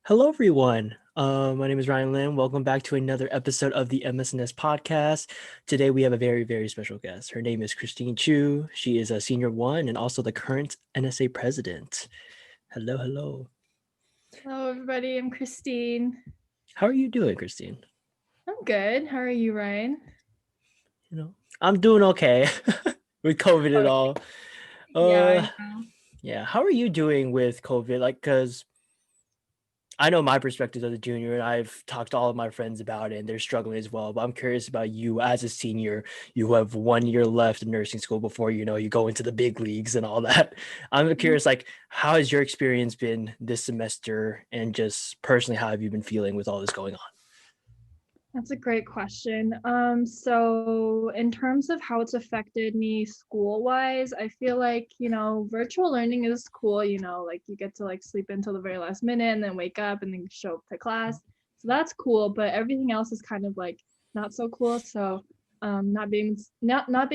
Hello, everyone. My name is Ryan Lim. Welcome back to another episode of the MSNS podcast. Today, we have a very, very special guest. Her name is Christine Chu. She is a senior one and also the current NSA president. Hello, hello. Hello, everybody. I'm Christine. How are you doing, Christine? I'm good. How are you, Ryan? I'm doing okay with COVID and Oh, all. yeah, I Uh, know. yeah. How are you doing with COVID? Because I know my perspective as a junior, and I've talked to all of my friends about it, and they're struggling as well. But I'm curious about you as a senior. You have 1 year left in nursing school before you go into the big leagues and all that. I'm curious, like, how has your experience been this semester, and just personally, how have you been feeling with all this going on? That's a great question. So in terms of how it's affected me school-wise, I feel like, virtual learning is cool, like you get to like sleep until the very last minute and then wake up and then show up to class. So that's cool, but everything else is kind of like not so cool. So not being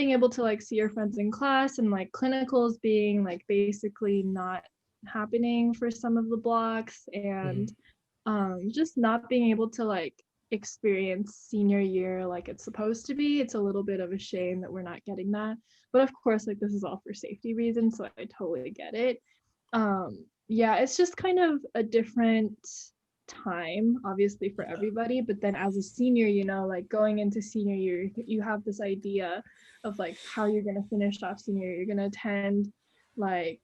able to like see your friends in class and like clinicals being like basically not happening for some of the blocks Mhm. and just not being able to like experience senior year like it's supposed to be. It's a little bit of a shame that we're not getting that, but of course like this is all for safety reasons, so I totally get it. Yeah, it's just kind of a different time obviously for Yeah. everybody, but then as a senior, like going into senior year, you have this idea of like how you're going to finish off senior year. You're going to attend like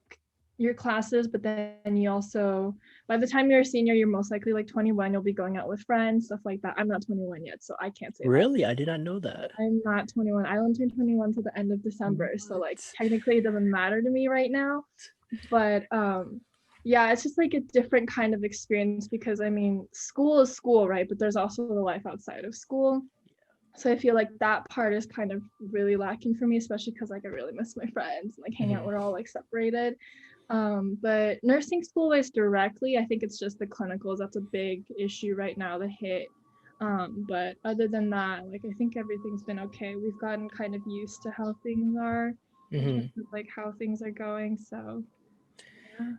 your classes, but then you also, by the time you're a senior, you're most likely like 21. You'll be going out with friends, stuff like that. I'm not 21 yet, so I can't say that. Really, I did not know that. I'm not 21. I don't turn 21 to the end of December, so like What? technically it doesn't matter to me right now. But yeah, it's just like a different kind of experience because I mean, school is school, right? But there's also the life outside of school. So I feel like that part is kind of really lacking for me, especially because like I really miss my friends, like hang out, Mhm. we're all like separated. But nursing school wise directly, I think it's just the clinicals that's a big issue right now to hit. But other than that, like I think everything's been okay. We've gotten kind of used to how things are in terms Mhm. of like how things are going. So yeah.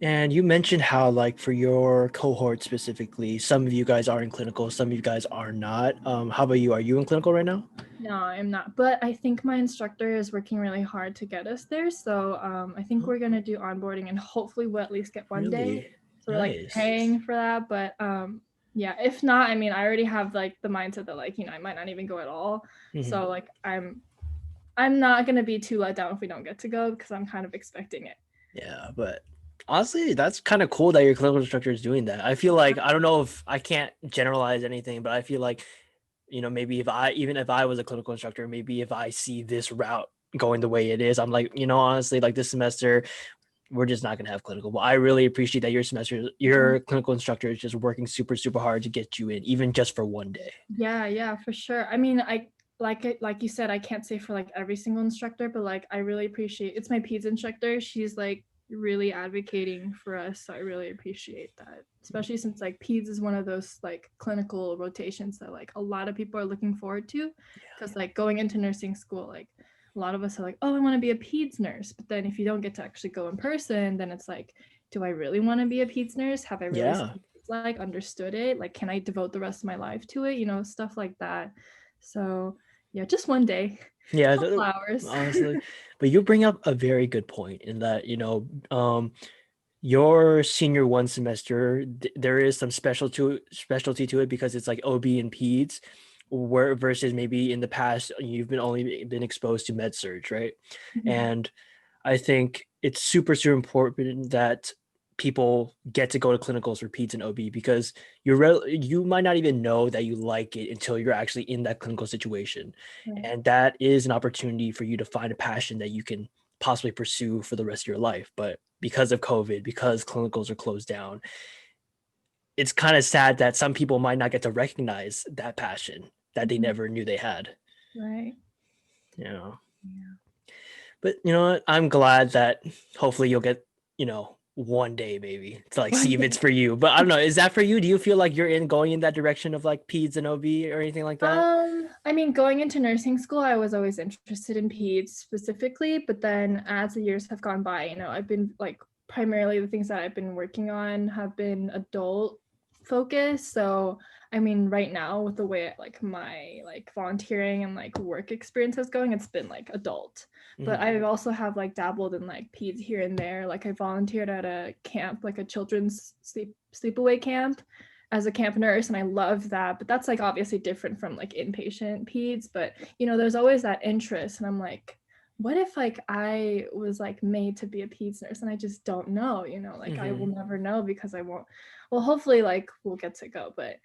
And you mentioned how, like, for your cohort specifically, some of you guys are in clinical, some of you guys are not. How about you? Are you in clinical right now? No, I'm not. But I think my instructor is working really hard to get us there. So I think Oh, we're gonna do onboarding and hopefully we'll at least get 1 day. really? So we're like Nice. paying for that. But yeah, if not, I mean I already have like the mindset that like, I might not even go at all. Mhm. So like I'm not gonna be too let down if we don't get to go because I'm kind of expecting it. Yeah, but honestly, that's kind of cool that your clinical instructor is doing that. I feel like I don't know if I can't generalize anything, but I feel like maybe if I was a clinical instructor, maybe if I see this route going the way it is, I'm like, honestly, like this semester, we're just not gonna have clinical. But I really appreciate that your clinical instructor is just working super, super hard to get you in, even just for 1 day. Yeah, yeah, for sure. I mean, I like it, like you said, I can't say for like every single instructor, but like I really appreciate it's my peds instructor. She's like really advocating for us. So I really appreciate that. Especially since like peds is one of those like clinical rotations that like a lot of people are looking forward to. Cause like going into nursing school, like a lot of us are like, oh, I want to be a peds nurse. But then if you don't get to actually go in person, then it's like, do I really want to be a peds nurse? Have I really Yeah, like understood it, like can I devote the rest of my life to it, stuff like that. So yeah, just 1 day, yeah, couple hours. honestly. But you bring up a very good point in that your senior one semester, there is some specialty to it because it's like OB and peds, where versus maybe in the past you've been exposed to med surge, right? And I think it's super, super important that people get to go to clinicals for peds and OB because you might not even know that you like it until you're actually in that clinical situation. Right. And that is an opportunity for you to find a passion that you can possibly pursue for the rest of your life. But because of COVID, because clinicals are closed down, it's kind of sad that some people might not get to recognize that passion that they Mhm. never knew they had. Right. You know. Yeah. But you know what? I'm glad that hopefully you'll get, 1 day maybe to like see One if it's day. for you. But I don't know. Is that for you? Do you feel like you're in going in that direction of like peds and OB or anything like that? I mean, going into nursing school, I was always interested in peds specifically, but then as the years have gone by, I've been like primarily the things that I've been working on have been adult focus. So I mean, right now with the way like my like volunteering and like work experience is going, it's been like adult. But Mhm. I also have like dabbled in like peds here and there. Like I volunteered at a camp, like a children's sleepaway camp as a camp nurse, and I loved that. But that's like obviously different from like inpatient peds. But you know, there's always that interest, and I'm like, what if like I was like made to be a peds nurse and I just don't know, you know, like I will Mhm. never know because I won't. Well, hopefully like we'll get to go, but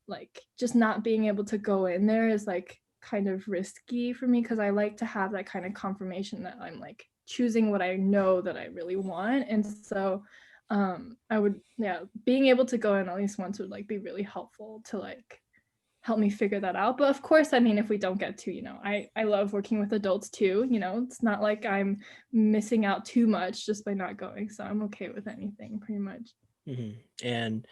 like just not being able to go in there is like kind of risky for me because I like to have that kind of confirmation that I'm like choosing what I know that I really want. And so I would, yeah, being able to go in at least once would like be really helpful to like help me figure that out. But of course, I mean, if we don't get to, you know, I love working with adults too, you know, it's not like I'm missing out too much just by not going. So I'm okay with anything pretty much. Mhm. And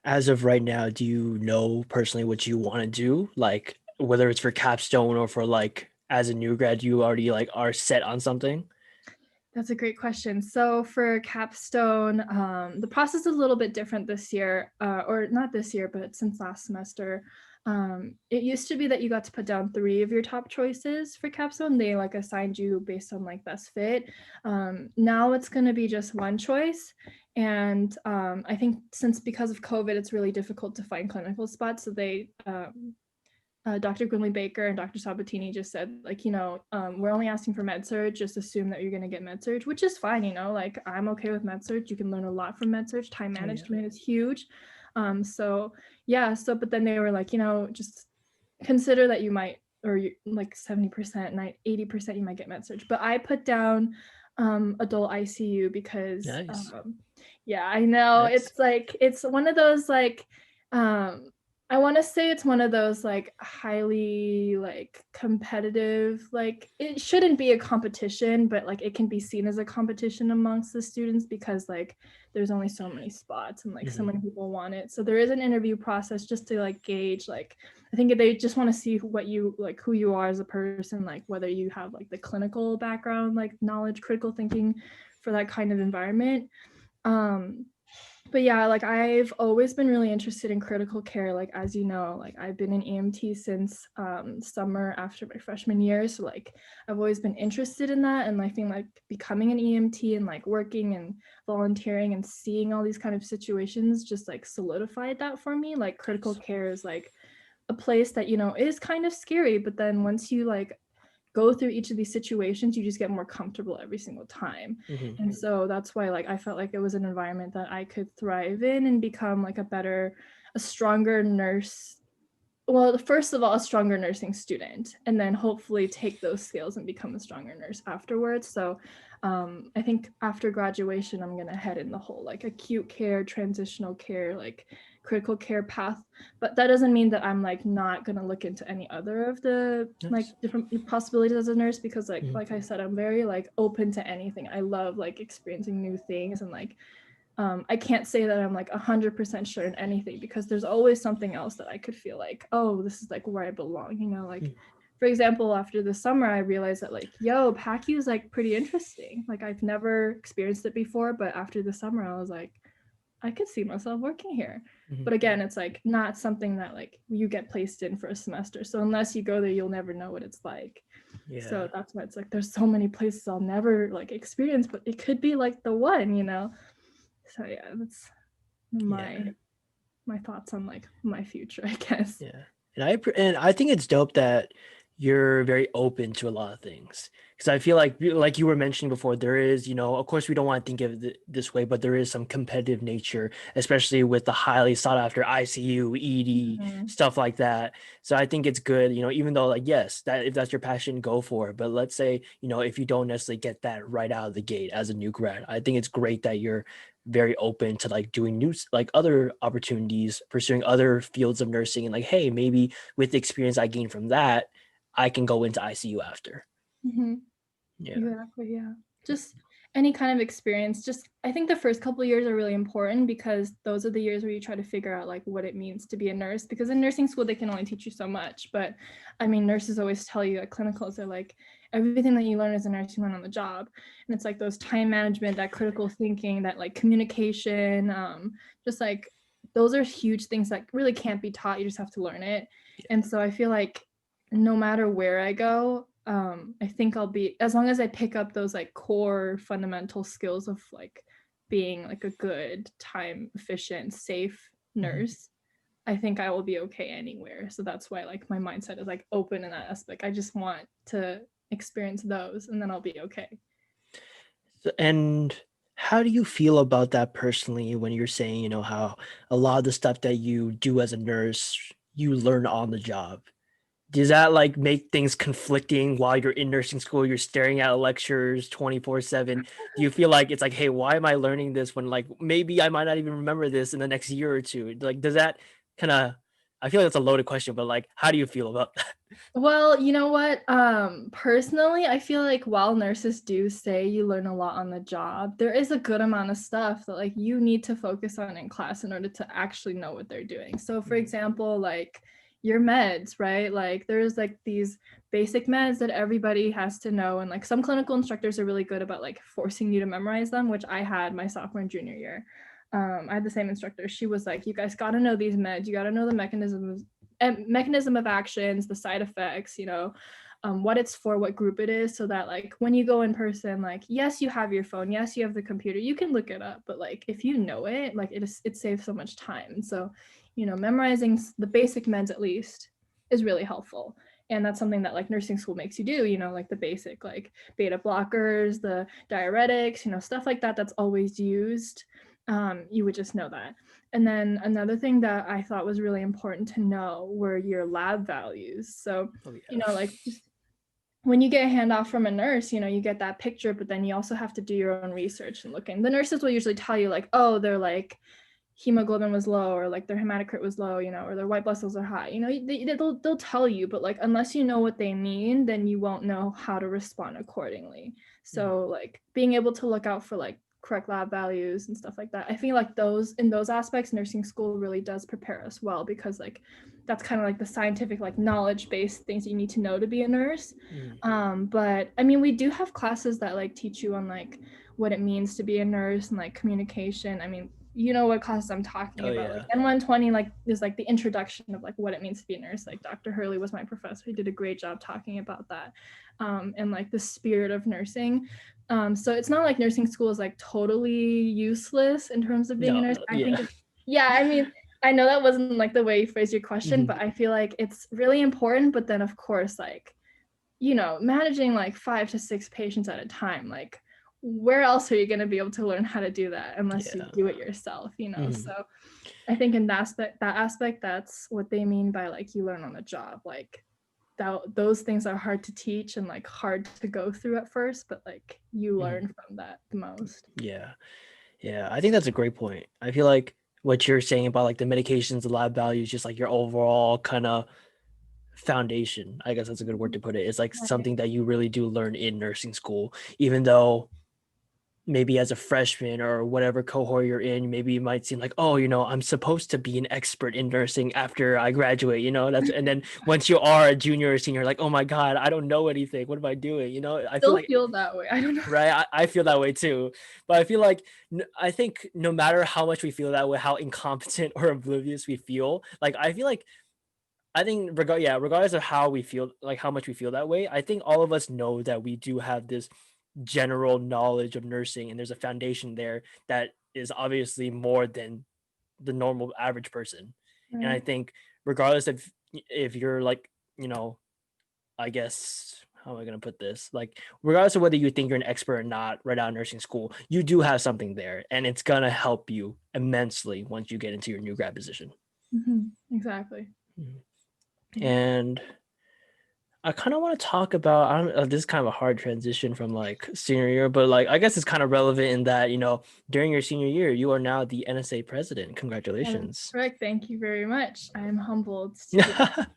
as of right now, do you know personally what you want to do? Like whether it's for capstone or for like as a new grad, you already like are set on something? That's a great question. So for capstone, the process is a little bit different this year, or not this year, but since last semester. It used to be that you got to put down 3 of your top choices for capstone. They like assigned you based on like best fit. Now it's going to be just one choice. And I think since because of COVID, it's really difficult to find clinical spots. So they Dr. Gwynley Baker and Dr. Sabatini just said, like, you know, we're only asking for med surg. Just assume that you're going to get med surg, which is fine. You know, like I'm okay with med surg. You can learn a lot from med surg. Time Oh yeah. management is huge. So yeah. So, but then they were like, you know, just consider that you might, or you, like 70%, 80% you might get med surg. But I put down adult ICU because, Nice. yeah, I know Nice. it's like it's one of those like um I want to say it's one of those like highly like competitive, like it shouldn't be a competition, but like it can be seen as a competition amongst the students because like there's only so many spots and like so Mhm. many people want it. So there is an interview process just to like gauge, like I think they just want to see what you like, who you are as a person, like whether you have like the clinical background, like knowledge, critical thinking for that kind of environment. Um, but yeah, like I've always been really interested in critical care. Like as you know, like I've been in EMT since summer after my freshman year. So like I've always been interested in that, and I think like becoming an EMT and like working and volunteering and seeing all these kind of situations just like solidified that for me. Like critical Nice. care is like a place that, you know, is kind of scary, but then once you like go through each of these situations, you just get more comfortable every single time. Mhm. And so that's why like I felt like it was an environment that I could thrive in and become like a stronger nurse. Well, first of all, a stronger nursing student, and then hopefully take those skills and become a stronger nurse afterwards. So I think after graduation, I'm gonna head in the whole like acute care, transitional care, like critical care path. But that doesn't mean that I'm like not gonna look into any other of the like Nice. different possibilities as a nurse because Mhm. like I said, I'm very like open to anything. I love like experiencing new things and like I can't say that I'm like 100% sure in anything because there's always something else that I could feel like, oh, this is like where I belong, you know, like Mhm. for example, after the summer, I realized that like, yo, PACU is like pretty interesting. Like I've never experienced it before, but after the summer, I was like, I could see myself working here. Mhm. But again, it's like not something that like you get placed in for a semester. So unless you go there, you'll never know what it's like. Yeah. So that's why it's like there's so many places I'll never like experience, but it could be like the one, you know. So yeah, that's Yeah. my thoughts on like my future, I guess. Yeah. And I think it's dope that you're very open to a lot of things. Because I feel like you were mentioning before, there is, of course we don't want to think of it this way, but there is some competitive nature, especially with the highly sought after ICU, ED, Mhm. stuff like that. So I think it's good, even though like yes, that if that's your passion, go for it. But let's say, if you don't necessarily get that right out of the gate as a new grad, I think it's great that you're very open to like doing new like other opportunities, pursuing other fields of nursing, and like, hey, maybe with the experience I gained from that, I can go into ICU after. Mhm. Yeah. Exactly, yeah. Just any kind of experience. Just I think the first couple of years are really important because those are the years where you try to figure out like what it means to be a nurse because in nursing school they can only teach you so much. But I mean nurses always tell you at clinicals they're like everything that you learn as a nurse you learn on the job. And it's like those time management, that critical thinking, that like communication, just like those are huge things that really can't be taught. You just have to learn it. Yeah. And so I feel like no matter where I go, I think I'll be, as long as I pick up those like core fundamental skills of like being like a good, time efficient, safe nurse, I think I will be okay anywhere. So that's why like my mindset is like open in that aspect. I just want to experience those and then I'll be okay. And how do you feel about that personally when you're saying, how a lot of the stuff that you do as a nurse, you learn on the job? Does that like make things conflicting while you're in nursing school? You're staring at lectures 24/7. Do you feel like it's like, hey, why am I learning this when like maybe I might not even remember this in the next year or two? Like, does that kind of, I feel like it's a loaded question, but like, how do you feel about that? Well, you know what? Personally, I feel like while nurses do say you learn a lot on the job, there is a good amount of stuff that like you need to focus on in class in order to actually know what they're doing. So, for example, like your meds, right? Like there's like these basic meds that everybody has to know, and like some clinical instructors are really good about like forcing you to memorize them, which I had my sophomore and junior year. I had the same instructor. She was like, "You guys got to know these meds. You got to know the mechanism of actions, the side effects, what it's for, what group it is, so that like when you go in person, like yes, you have your phone, yes, you have the computer, you can look it up, but like if you know it, like it saves so much time. And so, memorizing the basic meds at least is really helpful. And that's something that like nursing school makes you do, like the basic like beta blockers, the diuretics, stuff like that that's always used. You would just know that. And then another thing that I thought was really important to know were your lab values. So, Oh yeah. like just when you get a handoff from a nurse, you get that picture, but then you also have to do your own research and looking. The nurses will usually tell you like, oh, they're like hemoglobin was low, or like their hematocrit was low, or their white blood cells are high. They'll tell you, but like unless you know what they mean, then you won't know how to respond accordingly. So like being able to look out for like correct lab values and stuff like that, I feel like those aspects nursing school really does prepare us well, because like that's kind of like the scientific like knowledge based things you need to know to be a nurse. But I mean, we do have classes that like teach you on like what it means to be a nurse and like communication. I mean, you know what classes I'm talking Oh about. Like yeah. N120 like is like the introduction of like what it means to be a nurse. Like Dr. Hurley was my professor. He did a great job talking about that. And like the spirit of nursing. So it's not like nursing school is like totally useless in terms of being a No, nurse. no, I yeah. think yeah, I mean, I know that wasn't like the way you phrased your question, but I feel like it's really important. But then of course, like, managing like 5 to 6 patients at a time, like where else are you going to be able to learn how to do that unless you Yeah. do it yourself? So I think in that aspect, that's what they mean by like you learn on the job. Like those things are hard to teach and like hard to go through at first, but like you learn from that the most. Yeah. Yeah, I think that's a great point. I feel like what you're saying about like the medications, the lab values, just like your overall kind of foundation. I guess that's a good word to put it. It's like Right. something that you really do learn in nursing school, even though maybe as a freshman or whatever cohort you're in, maybe it might seem like, oh, I'm supposed to be an expert in nursing after I graduate, that's, and then once you are a junior or senior, like, oh my God, I don't know anything. What am I doing? I feel Still like, feel that way. I don't know. right. I feel that way too, but I feel like, I think no matter how much we feel that way, how incompetent or oblivious we feel, like, I think regardless of how we feel, like how much we feel that way, I think all of us know that we do have this general knowledge of nursing and there's a foundation there that is obviously more than the normal average person. And I Right. think regardless of if you're like, you know, I guess how am I going to put this? Like regardless of whether you think you're an expert or not right out of nursing school, you do have something there and it's going to help you immensely once you get into your new grad position. Exactly. Mhm. Yeah. And I kind of want to talk about. I don't. This is kind of a hard transition from like senior year, but like I guess it's kind of relevant in that during your senior year you are now the NSA president. That is Congratulations. correct. Thank you very much. I am humbled to be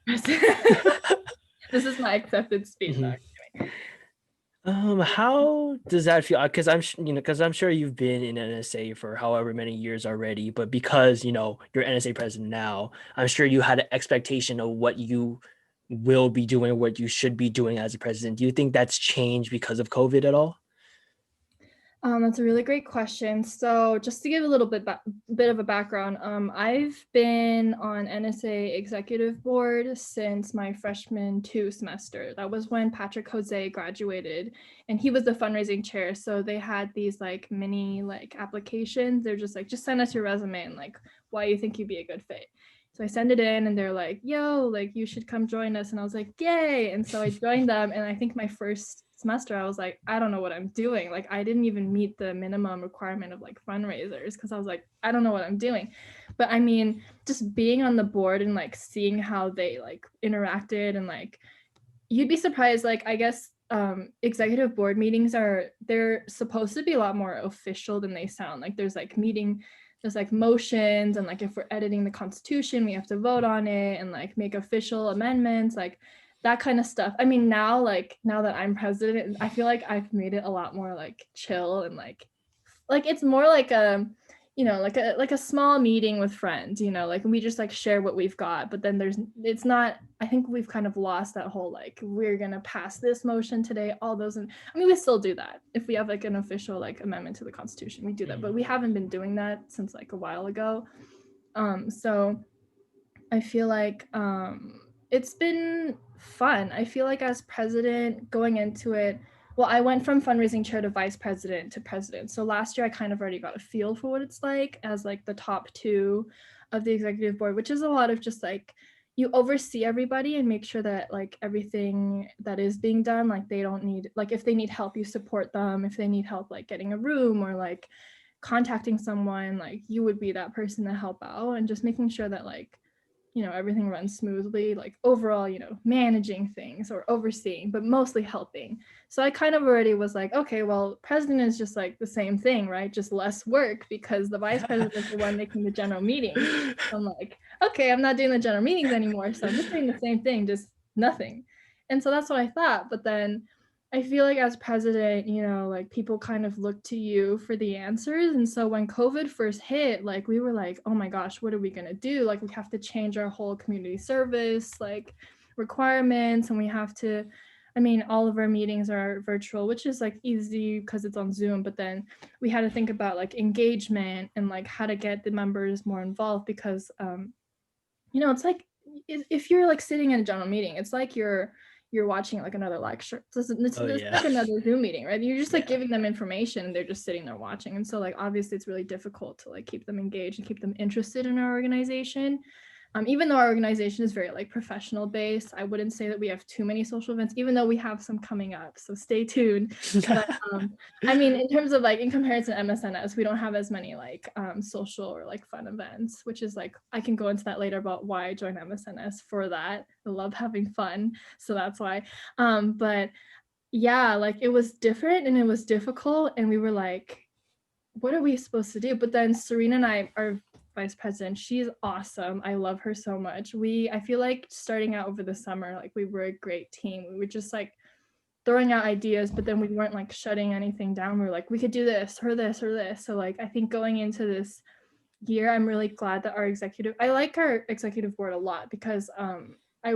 president. This is my acceptance speech, Mhm. actually. How does that feel? Because because I'm sure you've been in NSA for however many years already, but because you're NSA president now, I'm sure you had an expectation of what you will be doing, what you should be doing as a president. Do you think that's changed because of COVID at all? That's a really great question. So just to give a little bit of a background, I've been on NSA executive board since my freshman 2 semester. That was when Patrick Jose graduated, and he was the fundraising chair. So they had these like mini like applications. They're just like, just send us your resume and like why you think you'd be a good fit. So I send it in and they're like, yo, like you should come join us. And I was like, yay. And so I joined them. And I think my first semester, I was like, I don't know what I'm doing. Like I didn't even meet the minimum requirement of like fundraisers because I was like, I don't know what I'm doing. But I mean, just being on the board and like seeing how they like interacted and like you'd be surprised, like I guess executive board meetings they're supposed to be a lot more official than they sound. Like there's like motions and like if we're editing the constitution we have to vote on it and like make official amendments, like that kind of stuff. I mean now that I'm president I feel like I've made it a lot more like chill and like it's more like a like a small meeting with friends, like we just like share what we've got, but then it's not, I think we've kind of lost that whole like we're gonna pass this motion today, all those. And I mean we still do that if we have like an official like amendment to the constitution, we do that, but we haven't been doing that since like a while ago. So I feel like it's been fun. I feel like as president going into it, well, I went from fundraising chair to vice president to president. So last year I kind of already got a feel for what it's like as like the top 2 of the executive board, which is a lot of just like you oversee everybody and make sure that like everything that is being done, like they don't need, like if they need help, you support them. If they need help like getting a room or like contacting someone, like you would be that person to help out and just making sure that like everything runs smoothly, like overall, managing things or overseeing, but mostly helping. So I kind of already was like, okay, well, president is just like the same thing, right? Just less work because the vice president is the one making the general meetings. I'm like, okay, I'm not doing the general meetings anymore. So I'm just doing the same thing, just nothing. And so that's what I thought. But then I feel like as president, like people kind of look to you for the answers. And so when COVID first hit, like we were like, oh my gosh, what are we going to do? Like we have to change our whole community service, like requirements. And we have to, I mean, all of our meetings are virtual, which is like easy because it's on Zoom. But then we had to think about like engagement and like how to get the members more involved because, it's like if you're like sitting in a general meeting, it's like you're watching like another lecture. It's like another Zoom meeting, right? You're just like giving them information and they're just sitting there watching. And so like obviously it's really difficult to like keep them engaged and keep them interested in our organization. Even though our organization is very like professional based, I wouldn't say that we have too many social events, even though we have some coming up. So stay tuned. But I mean, in terms of like in comparison to MSNS, we don't have as many like social or like fun events, which is like I can go into that later about why I joined MSNS for that. I love having fun, so that's why. But yeah, like it was different and it was difficult, and we were like, what are we supposed to do? But then Serena and I are vice president. She's awesome. I love her so much. I feel like starting out over the summer, like we were a great team. We were just like throwing out ideas, but then we weren't like shutting anything down. We were like, we could do this or this or this. So like I think going into this year, I'm really glad that I like our executive board a lot because I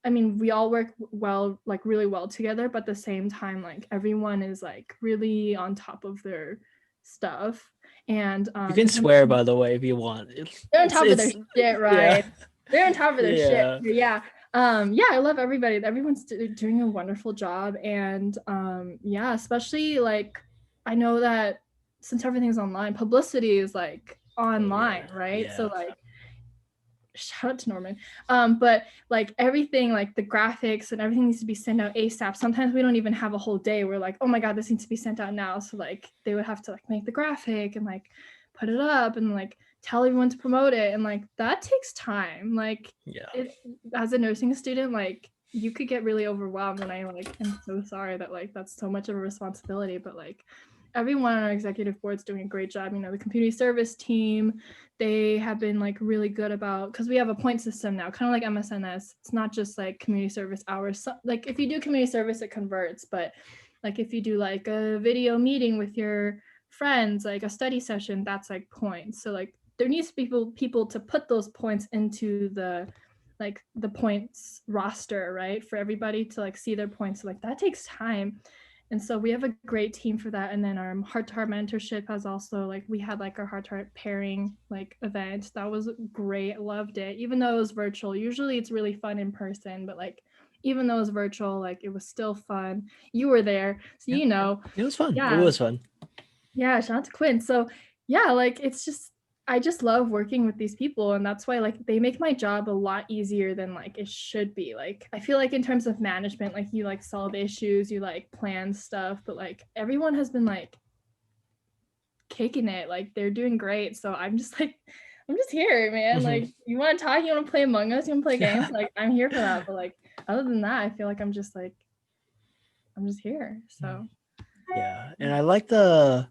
mean we all work well, like really well together, but at the same time, like everyone is like really on top of their stuff. And you can swear, by the way, if you want. they're on top of their shit, right? Yeah. They're on top of their shit. Yeah. Yeah. Yeah, I love everybody. Everyone's doing a wonderful job. And yeah, especially like I know that since everything's online, publicity is like online, right? Yeah. So like shout out to Norman. But like everything, like the graphics and everything needs to be sent out ASAP. Sometimes we don't even have a whole day. We're like, oh my God, this needs to be sent out now. So like they would have to like make the graphic and like put it up and like tell everyone to promote it. And like that takes time. Like as a nursing student, like you could get really overwhelmed. And I like am so sorry that like that's so much of a responsibility. But like everyone on our executive board is doing a great job. The community service team, they have been like really good about, because we have a point system now, kind of like MSNS. It's not just like community service hours. So, like if you do community service, it converts. But like if you do like a video meeting with your friends, like a study session, that's like points. So like there needs to be people to put those points into the points roster, right? For everybody to like see their points. So like that takes time. And so we have a great team for that. And then our heart to heart mentorship has also like, we had like our heart to heart pairing like event. That was great. Loved it. Even though it was virtual, usually it's really fun in person, but like, even though it was virtual, like it was still fun. You were there. So, Yeah. you know, It was fun. It yeah. was fun. Yeah. Shout out to Quinn. So yeah, like it's just, I just love working with these people, and that's why like they make my job a lot easier than like it should be. Like I feel like in terms of management, like you like solve issues, you like plan stuff, but like everyone has been like kicking it. Like they're doing great. So I'm just like I'm just here, man. Like you want to talk, you want to play Among Us, you want to play games, like I'm here for that. But like other than that, I feel like I'm just here. So Yeah. And I like the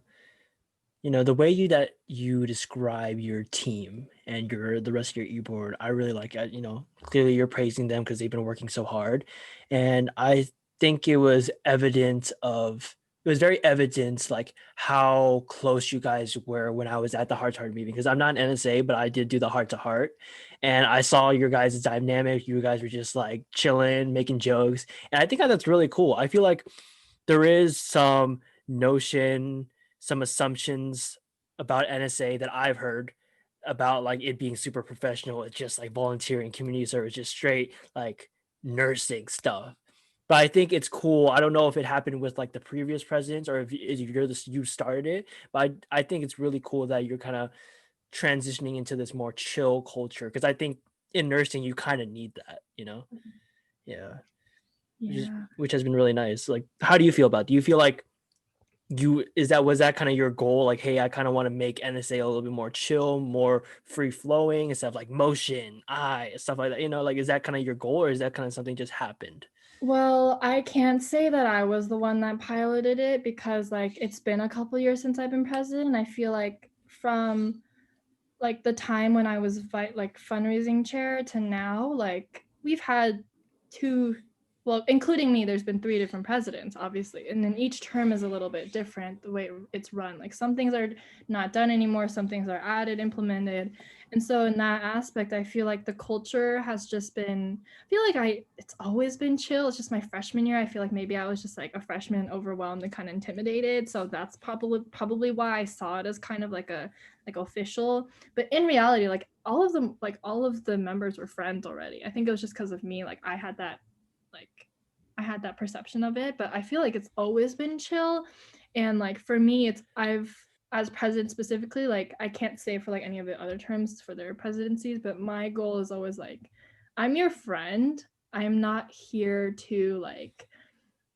the way that you describe your team and the rest of your e-board. I really like it. Clearly you're praising them because they've been working so hard. And I think it was very evident like how close you guys were when I was at the heart to heart meeting, because I'm not an NSA, but I did do the heart to heart, and I saw your guys' dynamic. You guys were just like chilling, making jokes. And I think that's really cool. I feel like there is some notion, some assumptions about NSA that I've heard about like it being super professional. It's just like volunteering, community service, just straight like nursing stuff. But I think it's cool. I don't know if it happened with like the previous presidents or if you started it, but I think it's really cool that you're kind of transitioning into this more chill culture, because I think in nursing you kind of need that. Yeah. yeah. Which has been really nice. Like, how do you feel about it? Do you feel like was that kind of your goal? Like, hey, I kind of want to make NSA a little bit more chill, more free flowing, instead of like motion, eye, stuff like that. Like, is that kind of your goal, or is that kind of something just happened? Well, I can't say that I was the one that piloted it because like it's been a couple years since I've been president. I feel like from like the time when I was like fundraising chair to now, like we've had two, well, including me, there's been three different presidents, obviously. And then each term is a little bit different the way it's run. Like some things are not done anymore, some things are added, implemented. And so in that aspect, I feel like the culture has just been, I feel like it's always been chill. It's just my freshman year. I feel like maybe I was just like a freshman, overwhelmed and kind of intimidated. So that's probably why I saw it as kind of like a like official. But in reality, like all of the members were friends already. I think it was just because of me. Like like I had that perception of it, but I feel like it's always been chill. And like for me, I've as president specifically, like I can't say for like any of the other terms for their presidencies, but my goal is always like, I'm your friend. I'm not here to like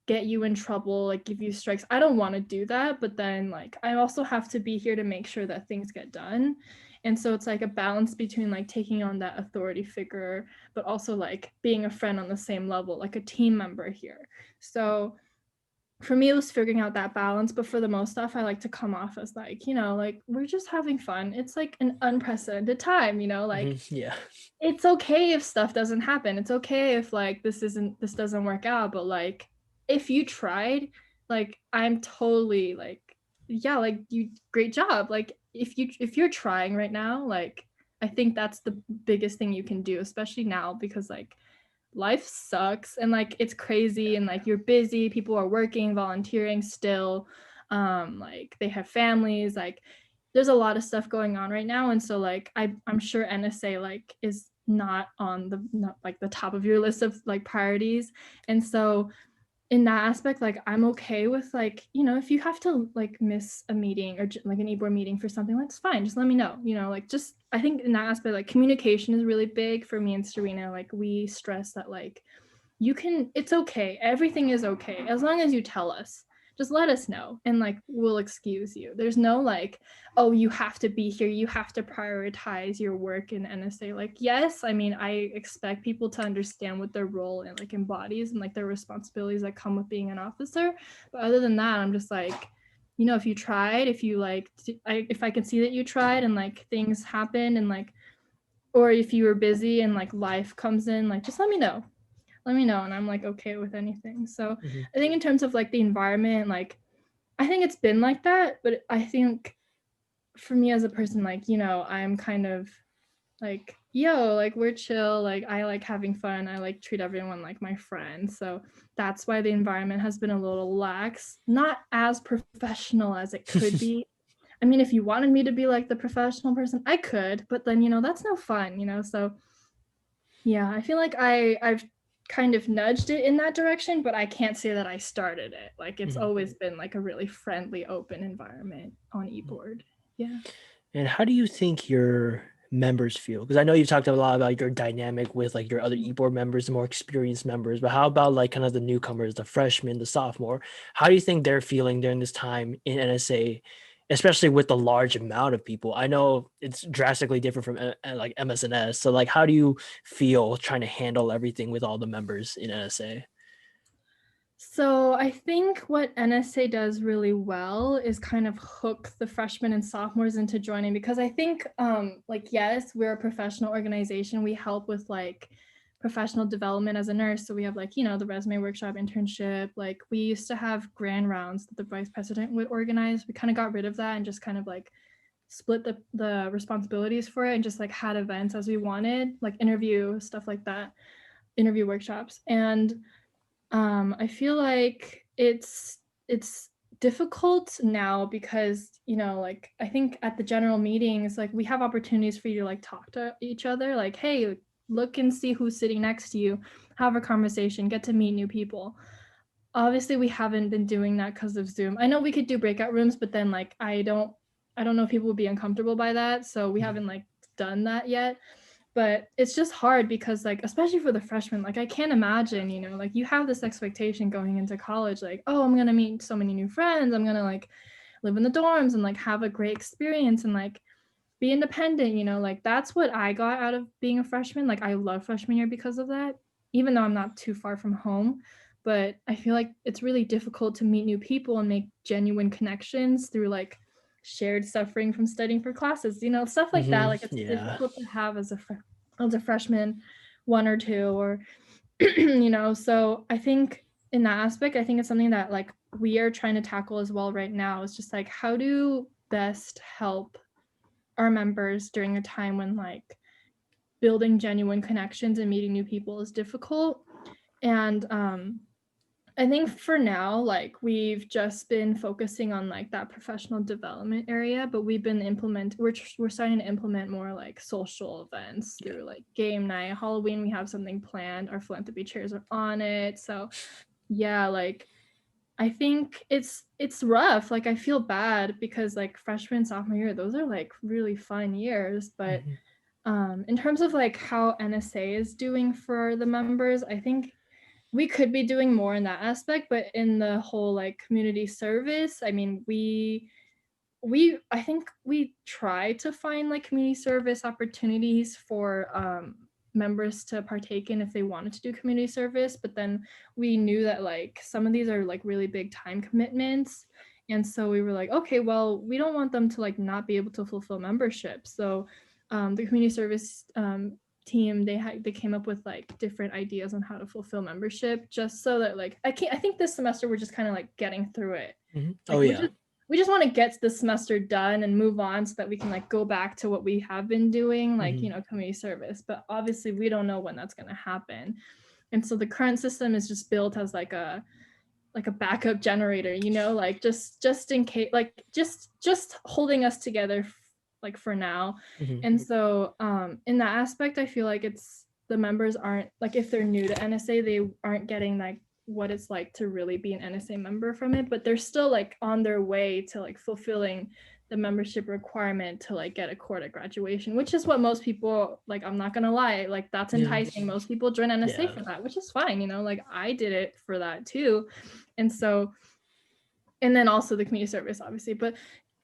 get you in trouble, like give you strikes. I don't want to do that, but then like I also have to be here to make sure that things get done. And so it's like a balance between like taking on that authority figure, but also like being a friend on the same level, like a team member here. So for me, it was figuring out that balance. But for the most stuff, I like to come off as like, like we're just having fun. It's like an unprecedented time, like Yeah. it's okay if stuff doesn't happen. It's okay if like this doesn't work out, but like if you tried, like I'm totally like, yeah, like you great job. Like if you're trying right now, like I think that's the biggest thing you can do, especially now because like life sucks and like it's crazy and like you're busy, people are working, volunteering still, like they have families, like there's a lot of stuff going on right now. And so like I'm sure NSA like is not on not like the top of your list of like priorities. And so in that aspect, like I'm okay with like, if you have to like miss a meeting or like an e-board meeting for something, that's fine, just let me know, like just I think in that aspect, like communication is really big for me and Serena. Like we stress that like it's okay, everything is okay as long as you tell us, just let us know and like we'll excuse you. There's no like, oh, you have to be here, you have to prioritize your work in NSA. Like yes, I mean I expect people to understand what their role and like embodies and like their responsibilities that come with being an officer, but other than that I'm just like, if you tried, if you like if I can see that you tried and like things happen and like, or if you were busy and like life comes in, like just let me know and I'm like okay with anything. So I think in terms of like the environment, like I think it's been like that, but I think for me as a person, like I'm kind of like, yo, like we're chill, like I like having fun, I like treat everyone like my friend. So that's why the environment has been a little lax, not as professional as it could be. I mean, if you wanted me to be like the professional person, I could, but then, that's no fun, so yeah, I feel like I've kind of nudged it in that direction, but I can't say that I started it. Like it's Mhm. always been like a really friendly, open environment on eBoard. Yeah. And how do you think your members feel? Because I know you've talked a lot about your dynamic with like your other e-board members, the more experienced members, but how about like kind of the newcomers, the freshmen, the sophomore? How do you think they're feeling during this time in NSA, especially with the large amount of people? I know it's drastically different from like MSNS. So like, how do you feel trying to handle everything with all the members in NSA? So I think what NSA does really well is kind of hook the freshmen and sophomores into joining, because I think like, yes, we're a professional organization. We help with like professional development as a nurse. So we have like, the resume workshop, internship. Like we used to have grand rounds that the vice president would organize. We kind of got rid of that and just kind of like split the responsibilities for it and just like had events as we wanted, like interview, stuff like that, interview workshops. And I feel like it's difficult now because, like I think at the general meetings, like we have opportunities for you to like talk to each other, like, hey, look and see who's sitting next to you, have a conversation, get to meet new people. Obviously, we haven't been doing that because of Zoom. I know we could do breakout rooms, but then like I don't know if people would be uncomfortable by that. So we Mhm. haven't like done that yet. But it's just hard because like especially for the freshmen, like I can't imagine, like you have this expectation going into college, like, oh, I'm gonna meet so many new friends, I'm gonna like live in the dorms and like have a great experience and like be independent, like that's what I got out of being a freshman. Like I love freshman year because of that, even though I'm not too far from home. But I feel like it's really difficult to meet new people and make genuine connections through like shared suffering from studying for classes, stuff like that. Mhm. Like it's Yeah. difficult to have as a freshman, one or two, or so I think in that aspect, I think it's something that like we are trying to tackle as well right now. It's just like how to best help our members during a time when like building genuine connections and meeting new people is difficult. And I think for now, like we've just been focusing on like that professional development area, but we're starting to implement more like social events Yeah. through like game night, Halloween. We have something planned. Our philanthropy chairs are on it. So yeah, like I think it's rough. Like I feel bad because like freshman, sophomore year, those are like really fun years. But Mhm. in terms of like how NSA is doing for the members, I think we could be doing more in that aspect. But in the whole like community service, I mean, I think we try to find like community service opportunities for members to partake in if they wanted to do community service, but then we knew that like some of these are like really big time commitments, and so we were like, okay, well, we don't want them to like not be able to fulfill membership. So the community service team, they came up with like different ideas on how to fulfill membership, just so that like I think this semester we're just kind of like getting through it. Mhm. Oh Like yeah. we just want to get the semester done and move on so that we can like go back to what we have been doing, like, Mhm. community service. But obviously we don't know when that's going to happen. And so the current system is just built as like a backup generator, like just in case, like just holding us together like for now. Mhm. And so in that aspect, I feel like it's the members aren't like, if they're new to NSA, they aren't getting like what it's like to really be an NSA member from it, but they're still like on their way to like fulfilling the membership requirement to like get a court at graduation, which is what most people, like, I'm not gonna lie, like that's Yeah. enticing. Most people join NSA Yeah. for that, which is fine, like I did it for that too. And so, and then also the community service, obviously, but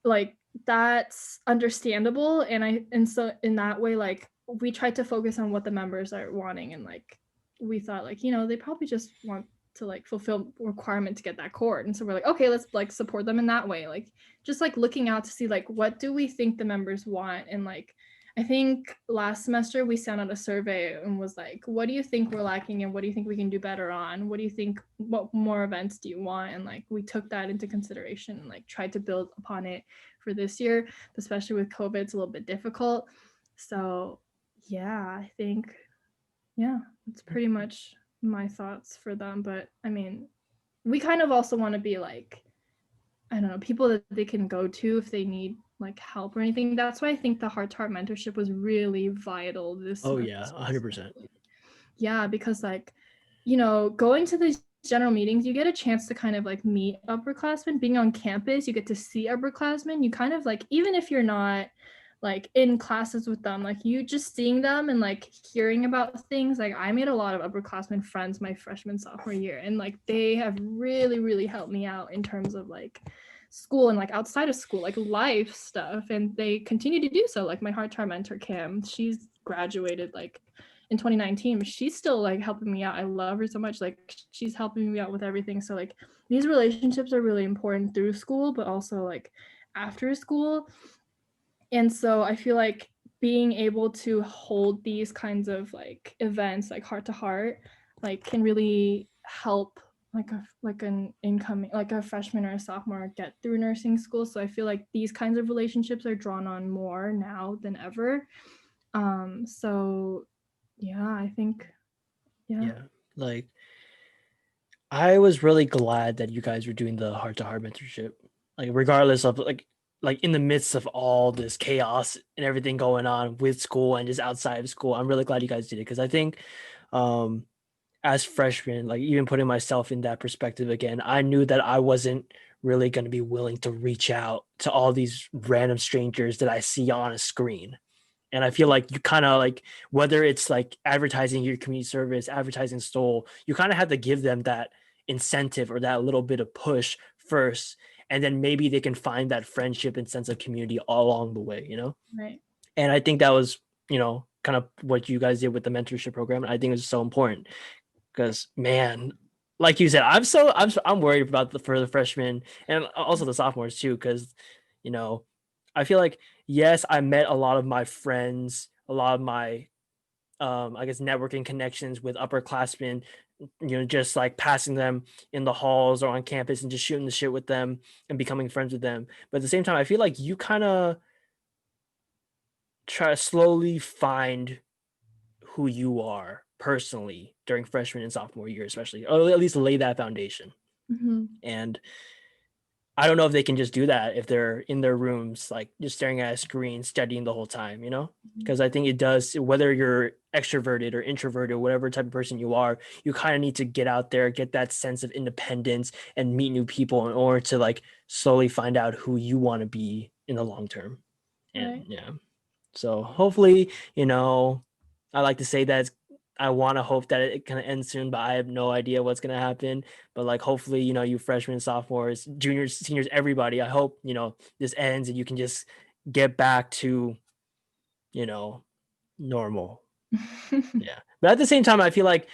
like that's understandable. And so in that way, like we tried to focus on what the members are wanting, and like we thought like, they probably just want to like fulfill requirement to get that court. And so we're like, okay, let's like support them in that way, like just like looking out to see like what do we think the members want. And like I think last semester we sent out a survey and was like, what do you think we're lacking and what do you think we can do better on? What do you think, what more events do you want? And like we took that into consideration and like tried to build upon it for this year, especially with COVID, it's a little bit difficult. So yeah, I think, yeah, that's pretty much my thoughts for them. But I mean, we kind of also want to be like, I don't know, people that they can go to if they need like help or anything. That's why I think the heart to heart mentorship was really vital this Oh yeah, semester. 100%. Yeah, because like, going to these general meetings, you get a chance to kind of like meet upperclassmen. Being on campus, you get to see upperclassmen. You kind of like, even if you're not like in classes with them, like you just seeing them and like hearing about things. Like I made a lot of upperclassmen friends my freshman sophomore year, and like they have really, really helped me out in terms of like school and like outside of school, like life stuff. And they continue to do so. Like my heart to heart mentor Cam, she's graduated like in 2019, but she's still like helping me out. I love her so much. Like she's helping me out with everything. So like these relationships are really important through school, but also like after school. And so I feel like being able to hold these kinds of like events, like heart to heart, like can really help like an incoming, like a freshman or a sophomore get through nursing school. So I feel like these kinds of relationships are drawn on more now than ever. So yeah, I think, yeah. Yeah. Like I was really glad that you guys were doing the heart to heart mentorship. Like regardless of like in the midst of all this chaos and everything going on with school and just outside of school, I'm really glad you guys did it because I think um as freshmen, like even putting myself in that perspective again, I knew that I wasn't really going to be willing to reach out to all these random strangers that I see on a screen. And I feel like you kind of like whether it's like advertising your community service, advertising Stole, you kind of have to give them that incentive or that little bit of push first, and then maybe they can find that friendship and sense of community all along the way, you know. Right. And I think that was kind of what you guys did with the mentorship program. And I think it was so important because man, like you said, I'm worried about the for the freshmen and also the sophomores too because you know I feel like yes, I met a lot of my friends, a lot of my I guess networking connections with upperclassmen, just like passing them in the halls or on campus and just shooting the shit with them and becoming friends with them. But at the same time, I feel like you kind of try to slowly find who you are personally during freshman and sophomore year, especially, or at least lay that foundation. Mm-hmm. And I don't know if they can just do that if they're in their rooms, like just staring at a screen, studying the whole time, Because I think it does, whether you're extroverted or introverted, whatever type of person you are, you kind of need to get out there, get that sense of independence and meet new people in order to like slowly find out who you want to be in the long term. And Right. yeah. So hopefully, I like to say that I want to hope that it kind of ends soon, but I have no idea what's going to happen. But like, hopefully, you freshmen, sophomores, juniors, seniors, everybody, I hope, this ends and you can just get back to, you know, normal. Yeah. But at the same time, I feel like,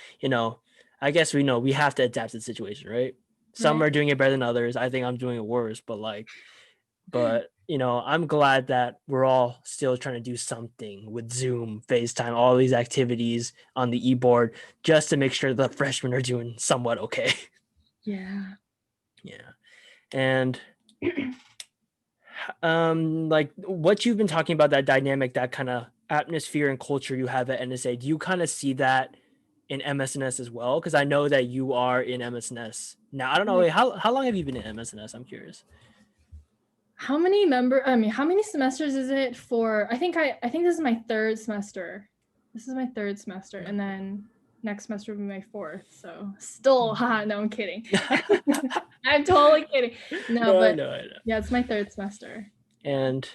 I guess we know we have to adapt to the situation, right? Some Right. are doing it better than others. I think I'm doing it worse, but I'm glad that we're all still trying to do something with Zoom, FaceTime, all these activities on the e-board just to make sure the freshmen are doing somewhat okay. Yeah. Yeah. And like what you've been talking about, that dynamic, that kind of atmosphere and culture you have at NSA, do you kind of see that in MSNS as well? Because I know that you are in MSNS now. I don't know, Right. how long have you been in MSNS? I'm curious. How many semesters is it for? I think this is my third semester. This is my third semester, and then next semester will be my fourth. So still, haha, no, I'm kidding. I'm totally kidding. No, No, I but know, I know. yeah, it's my third semester. Yeah. And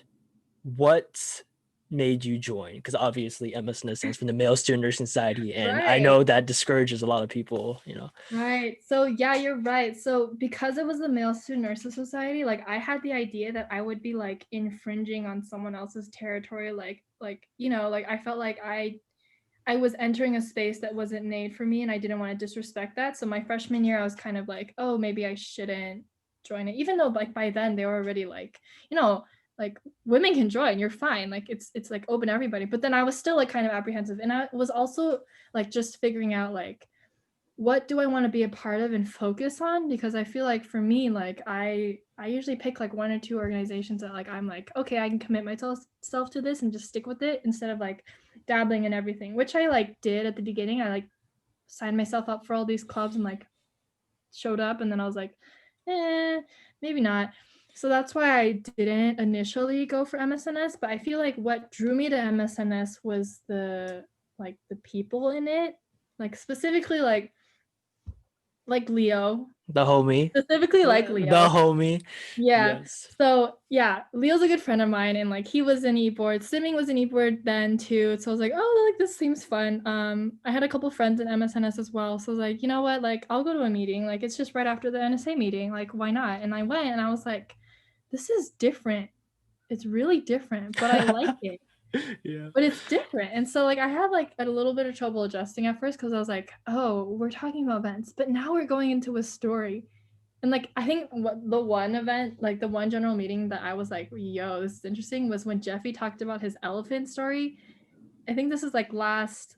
what made you join? Because obviously MSNS stands for the Male Student Nursing Society, and I Right. know that discourages a lot of people. Right. So yeah, you're right. So because it was the Male Student Nurses Society, like I had the idea that I would be like infringing on someone else's territory, like I felt like I was entering a space that wasn't made for me and I didn't want to disrespect that. So my freshman year, I was kind of like, oh, maybe I shouldn't join it. Even though like by then they were already like, like women can join, you're fine. Like it's like open to everybody. But then I was still like kind of apprehensive. And I was also like just figuring out like what do I want to be a part of and focus on? Because I feel like for me, like I I usually pick like 1 or 2 organizations that like I'm like, okay, I can commit myself to this and just stick with it instead of like dabbling in everything, which I like did at the beginning. I like signed myself up for all these clubs and like showed up, and then I was like, maybe not. So that's why I didn't initially go for MSNS, but I feel like what drew me to MSNS was the people in it, like specifically like Leo, The homie. specifically like The Leo. homie. Yeah. Yes. So yeah, Leo's a good friend of mine, and like he was in e-board. Simming was in e-board then too. So I was like, oh, like this seems fun. I had a couple friends in MSNS as well. So I was like, you know what? Like I'll go to a meeting. Like it's just right after the NSA meeting. Like why not? And I went, and I was like, this is different. It's really different, but I like it. Yeah. But it's different. And so like I had like a little bit of trouble adjusting at first because I was like, oh, we're talking about events, but now we're going into a story. And like I think what the one event, like the one general meeting that I was like, yo, this is interesting, was when Jeffy talked about his elephant story. I think this is like last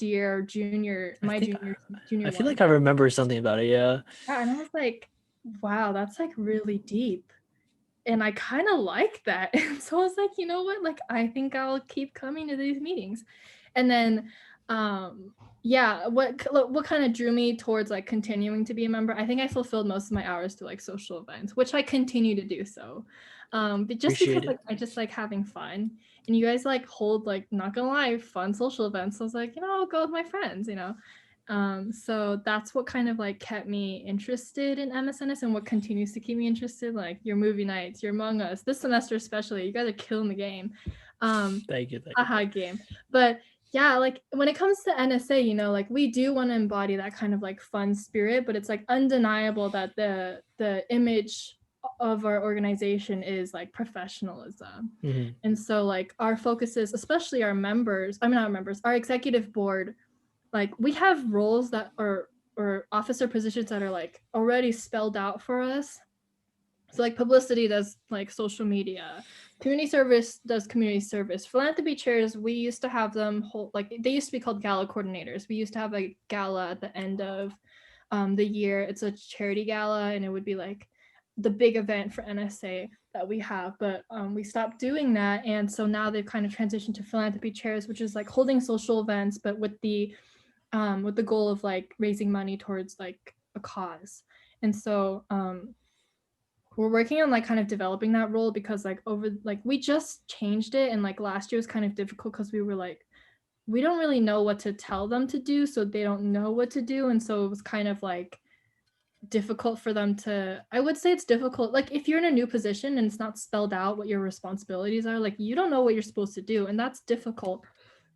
year, junior I feel one. like I remember something about it. Yeah. Yeah, and I was like, wow, that's like really deep. And I kind of like that. And so I was like, you know what? Like I think I'll keep coming to these meetings. And then yeah, what kind of drew me towards like continuing to be a member? I think I fulfilled most of my hours to like social events, which I continue to do so. But just because Appreciate like it. I just like having fun, and you guys like hold like, not gonna lie, fun social events. So I was like, you know, I'll go with my friends, you know. So that's what kind of like kept me interested in MSNS, and what continues to keep me interested, like your movie nights, your Among Us. This semester especially, you guys are killing the game. Thank you. Haha, game. But yeah, like when it comes to NSA, you know, like we do want to embody that kind of like fun spirit, but it's like undeniable that the image of our organization is like professionalism. Mm-hmm. And so like our focus is, especially our members, I mean not our members, our executive board, like we have roles that are, or officer positions that are like already spelled out for us. So like publicity does like social media, community service does community service, philanthropy chairs, we used to have them hold, like they used to be called gala coordinators. We used to have a gala at the end of the year. It's a charity gala, and it would be like the big event for NSA that we have, but we stopped doing that, and so now they've kind of transitioned to philanthropy chairs, which is like holding social events, but with the goal of like raising money towards like a cause. And so we're working on like kind of developing that role, because like over like we just changed it, and like last year was kind of difficult because we were like, we don't really know what to tell them to do, so they don't know what to do. And so it was kind of like difficult for them to, I would say it's difficult, like if you're in a new position and it's not spelled out what your responsibilities are, like you don't know what you're supposed to do, and that's difficult.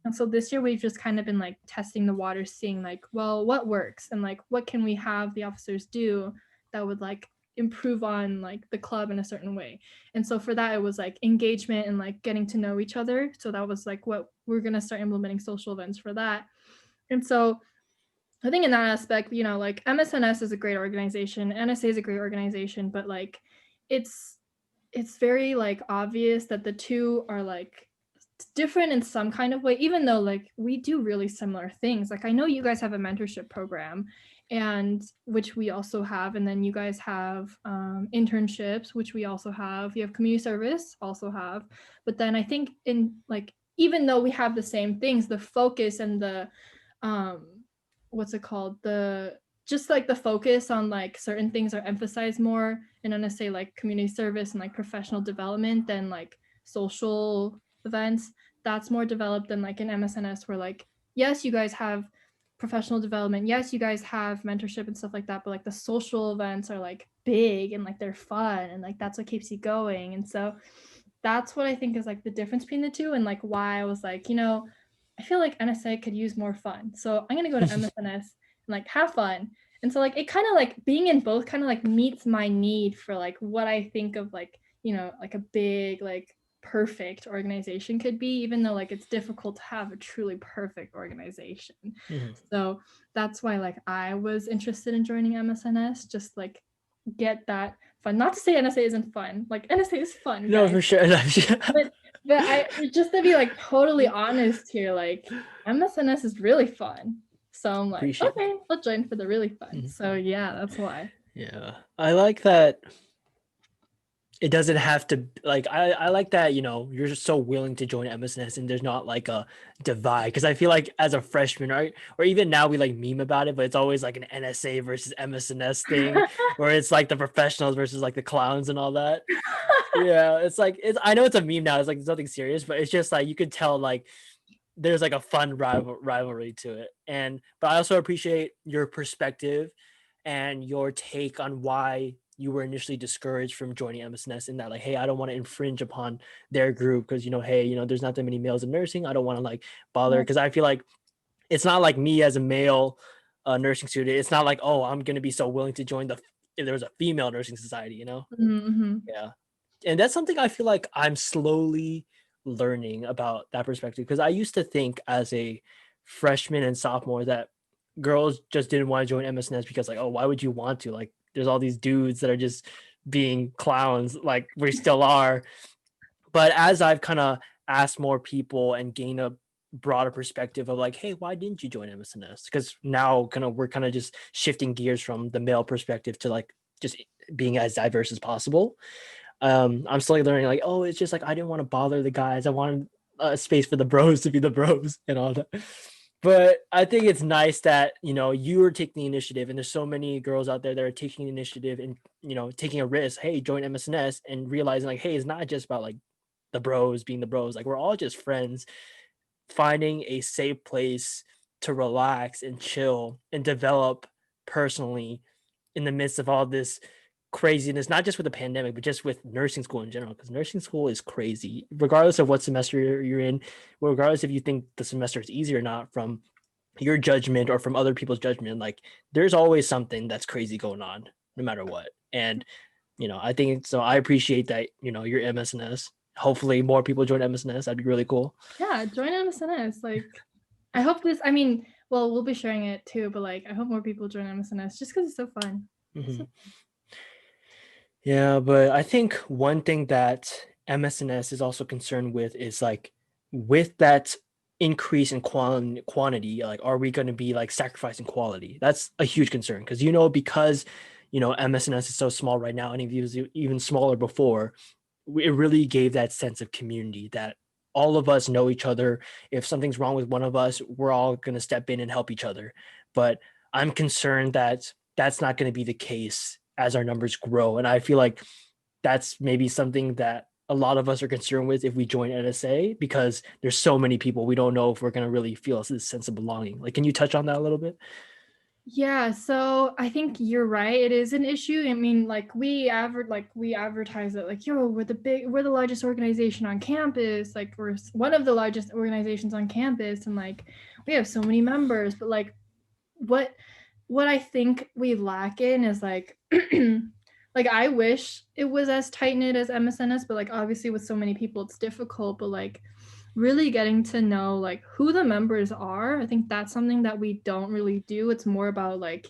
And so this year we've just kind of been like testing the waters, seeing like, well, what works, and like what can we have the officers do that would like improve on like the club in a certain way. And so for that it was like engagement and like getting to know each other. So that was like what we're going to start implementing social events for that. And so I think in that aspect, you know, like MSNS is a great organization, NSA is a great organization, but like it's very like obvious that the two are like different in some kind of way, even though like we do really similar things. Like I know you guys have a mentorship program, and which we also have, and then you guys have internships, which we also have. You have community service, also have. But then I think in like, even though we have the same things, the focus and the what's it called, the just like the focus on like certain things are emphasized more in NSA, like community service and like professional development, than like social events. That's more developed than like in MSNS, where like, yes, you guys have professional development, yes, you guys have mentorship and stuff like that, but like the social events are like big and like they're fun, and like that's what keeps you going. And so that's what I think is like the difference between the two, and like why I was like, you know, I feel like NSA could use more fun, so I'm gonna go to MSNS and like have fun. And so like it kind of like being in both kind of like meets my need for like what I think of like, you know, like a big like perfect organization could be, even though like it's difficult to have a truly perfect organization. Mm-hmm. So that's why like I was interested in joining MSNS, just like get that fun. Not to say NSA isn't fun, like NSA is fun, No, guys. for sure. But I, just to be like totally honest here, like MSNS is really fun. So I'm like, Appreciate it. okay, I'll join for the really fun. Mhm. So yeah, that's why. Yeah, I like that. it doesn't have to like I like that, you know, you're just so willing to join MSNS and there's not like a divide because I feel like as a freshman, right, or even now we like meme about it, but it's always like an NSA versus MSNS thing where it's like the professionals versus like the clowns and all that. Yeah, it's like it's I know it's a meme now, it's like it's nothing serious, but it's just like you could tell like there's like a fun rivalry to it. And but I also appreciate your perspective and your take on why you were initially discouraged from joining MSNS in that like, hey, I don't want to infringe upon their group because you know, hey, you know, there's not that many males in nursing. I don't want to like bother Yeah. because I feel like it's not like me as a male nursing student. It's not like, oh, I'm gonna be so willing to join the if there was a female nursing society, you know? Mm-hmm. Yeah. And that's something I feel like I'm slowly learning about that perspective because I used to think as a freshman and sophomore that girls just didn't want to join MSNS because like, oh, why would you want to? Like there's all these dudes that are just being clowns like we still are. But as I've kind of asked more people and gained a broader perspective of like, hey, why didn't you join MSNS? Because now kind of we're kind of just shifting gears from the male perspective to like just being as diverse as possible. I'm slowly learning like, oh, it's just like I didn't want to bother the guys. I wanted a space for the bros to be the bros and all that. But I think it's nice that you know you are taking the initiative, and there's so many girls out there that are taking the initiative and you know taking a risk. Hey, join MSNS and realizing like, hey, it's not just about like the bros being the bros. Like we're all just friends, finding a safe place to relax and chill and develop personally in the midst of all this craziness, not just with the pandemic, but just with nursing school in general, because nursing school is crazy, regardless of what semester you're in, regardless if you think the semester is easy or not from your judgment or from other people's judgment, like there's always something that's crazy going on, no matter what. And, you know, I think so. I appreciate that, you know, your MSNS. Hopefully more people join MSNS. That'd be really cool. Yeah, join MSNS. Like, I hope this. I mean, well, we'll be sharing it too, but like, I hope more people join MSNS just because it's so fun. Mhm. So, Yeah, but I think one thing that MSNS is also concerned with is like with that increase in quantity, like are we going to be like sacrificing quality? That's a huge concern because you know because you know MSNS is so small right now and it was even smaller before. It really gave that sense of community that all of us know each other. If something's wrong with one of us, we're all going to step in and help each other. But I'm concerned that that's not going to be the case as our numbers grow. And I feel like that's maybe something that a lot of us are concerned with if we join NSA because there's so many people we don't know if we're going to really feel this sense of belonging. Like, can you touch on that a little bit? yeah, so I think you're right. It is an issue. I mean, like we advertise it like, yo, we're the largest organization on campus. Like we're one of the largest organizations on campus, and like we have so many members. But like, what what I think we lack in is like like I wish it was as tight knit as MSNS, but like obviously with so many people it's difficult. But like really getting to know like who the members are, I think that's something that we don't really do. It's more about like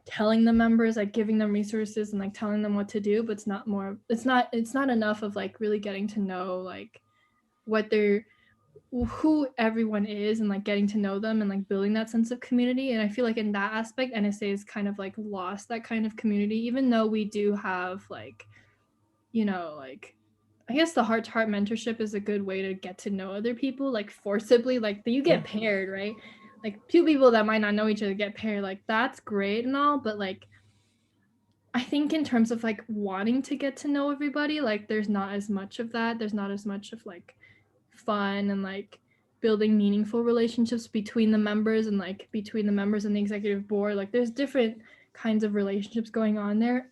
telling the members, like giving them resources and like telling them what to do, but it's not enough of like really getting to know like what they're who everyone is and like getting to know them and like building that sense of community. And I feel like in that aspect NSA is kind of like lost that kind of community, even though we do have like, you know, like I guess the heart to heart mentorship is a good way to get to know other people like forcibly, like you Yeah. get paired, right? Like two people that might not know each other get paired, like that's great and all, but like I think in terms of like wanting to get to know everybody, like there's not as much of that. There's not as much of like fun and like building meaningful relationships between the members and like between the members and the executive board. Like there's different kinds of relationships going on there.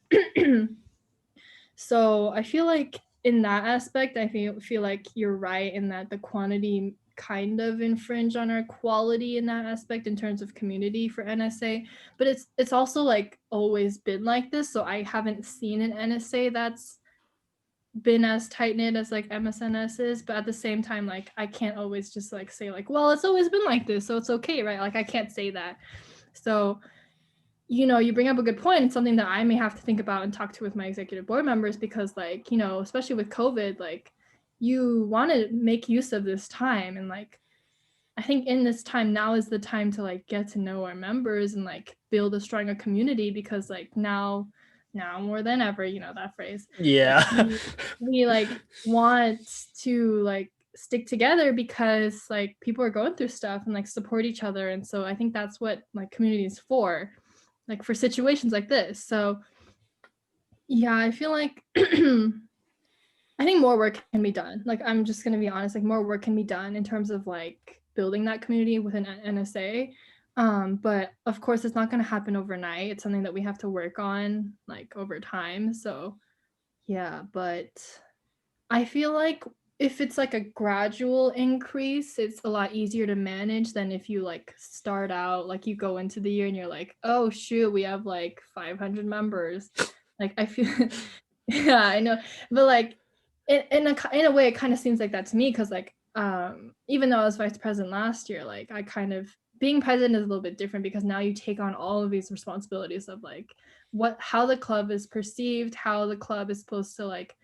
So I feel like in that aspect, I feel like you're right in that the quantity kind of infringe on our quality in that aspect in terms of community for NSA. But it's also like always been like this. So I haven't seen an NSA that's been as tight knit as like MSNS is, but at the same time, like I can't always just like say like, well, it's always been like this, so it's okay, right? Like I can't say that. So you know, you bring up a good point. It's something that I may have to think about and talk to with my executive board members because, like, you know, especially with COVID, like, you want to make use of this time. And, like, I think in this time, now is the time to, like, get to know our members and, like, build a stronger community because, like, now, now more than ever, you know that phrase. Like Yeah. we like want to like stick together because like people are going through stuff and like support each other. And so I think that's what like community is for, like for situations like this. So yeah, I feel like I think more work can be done. Like I'm just gonna be honest, like more work can be done in terms of like building that community within NSA. But of course it's not gonna happen overnight. It's something that we have to work on like over time. So yeah, but I feel like if it's like a gradual increase, it's a lot easier to manage than if you like start out, like you go into the year and you're like, oh shoot, we have like 500 members. Like I feel, yeah, I know, but like in a way, it kind of seems like that to me because like even though I was vice president last year, like I kind of being president is a little bit different because now you take on all of these responsibilities of like how the club is perceived, how the club is supposed to like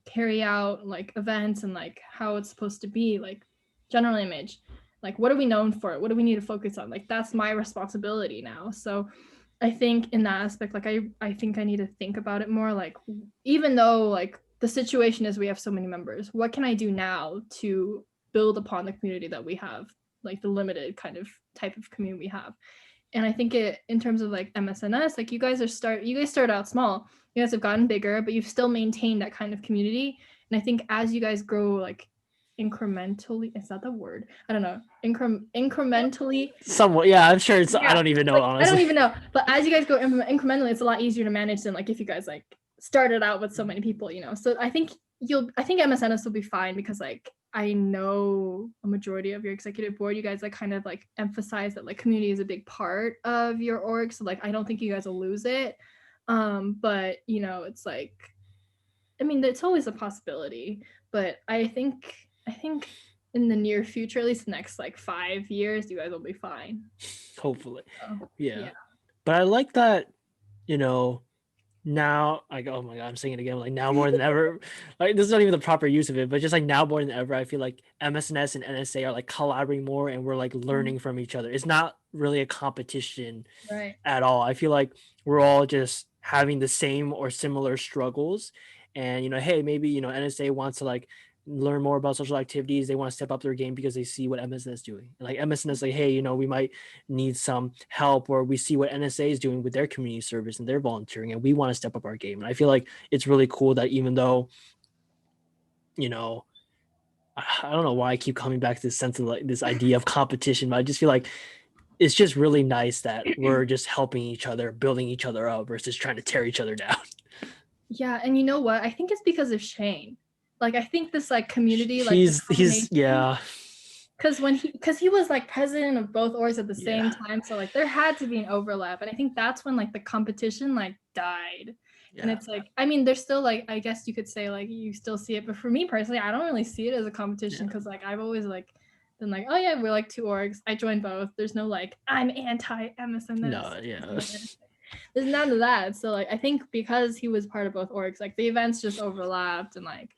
carry out like events and like how it's supposed to be, like general image, like what are we known for, what do we need to focus on, like that's my responsibility now. So I think in that aspect, like I think I need to think about it more, like even though like the situation is we have so many members, what can I do now to build upon the community that we have, like the limited kind of type of community we have. And I think it in terms of like MSNS, like you guys start out small, you guys have gotten bigger, but you've still maintained that kind of community. And I think as you guys grow like incrementally, is that the word? I don't know. Incrementally. Somewhat. Yeah, I'm sure it's. I Yeah, don't even know like I don't honestly. even know. But as you guys go incrementally, it's a lot easier to manage than like if you guys like started out with so many people, you know. So I think MSNS will be fine because like I know a majority of your executive board, you guys like kind of like emphasize that like community is a big part of your org. So like I don't think you guys will lose it. But you know, it's like I mean, it's always a possibility, but I think in the near future, at least the next like 5 years, you guys will be fine. Hopefully. So, Yeah. yeah. But I like that, you know, now like oh my god, I'm saying it again, like now more than ever. Like this is not even the proper use of it, but just like now more than ever, I feel like MSNS and NSA are like collaborating more and we're like learning from each other. It's not really a competition Right. at all. I feel like we're all just having the same or similar struggles. And hey, maybe NSA wants to like learn more about social activities. They want to step up their game because they see what MSN is doing. And like MSN is like, hey, we might need some help, or we see what NSA is doing with their community service and their volunteering, and we want to step up our game. And I feel like it's really cool that even though, I don't know why I keep coming back to this sense of like this idea of competition, but I just feel like it's just really nice that we're just helping each other, building each other up versus trying to tear each other down. Yeah, and you know what? I think it's because of Shane. Like I think this like community, like the He's combination, yeah. because he was like president of both orgs at the Yeah. same time, so like there had to be an overlap, and I think that's when like the competition like died. And Yeah. it's like I mean there's still like I guess you could say like you still see it, but for me personally I don't really see it as a competition because like I've always like been like, oh yeah, we're like two orgs, I joined both, there's no like I'm anti MSNS. No, yeah. There's none of that. So like I think because he was part of both orgs, like the events just overlapped, and like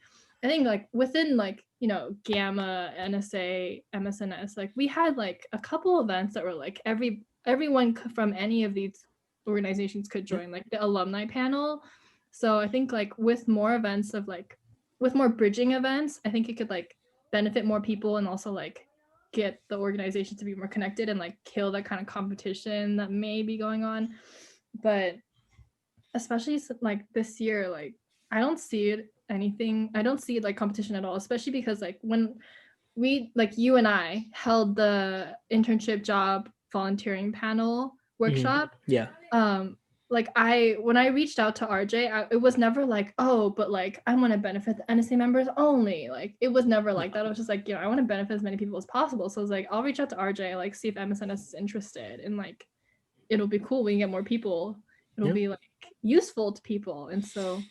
I think like within like Gamma, NSA, MSNS, like we had like a couple events that were like everyone from any of these organizations could join, like the alumni panel. So I think like with more events of like with more bridging events, I think it could like benefit more people and also like get the organization to be more connected and like kill that kind of competition that may be going on. But especially like this year, like I don't see it like competition at all, especially because like when we like you and I held the internship job volunteering panel workshop. Yeah. Like when I reached out to RJ, it was never like, oh, but like I want to benefit the NSA members only. Like it was never like that. It was just like, I want to benefit as many people as possible. So I was like, I'll reach out to RJ, like see if MSNS is interested, and like it'll be cool. We can get more people. It'll be like useful to people. And so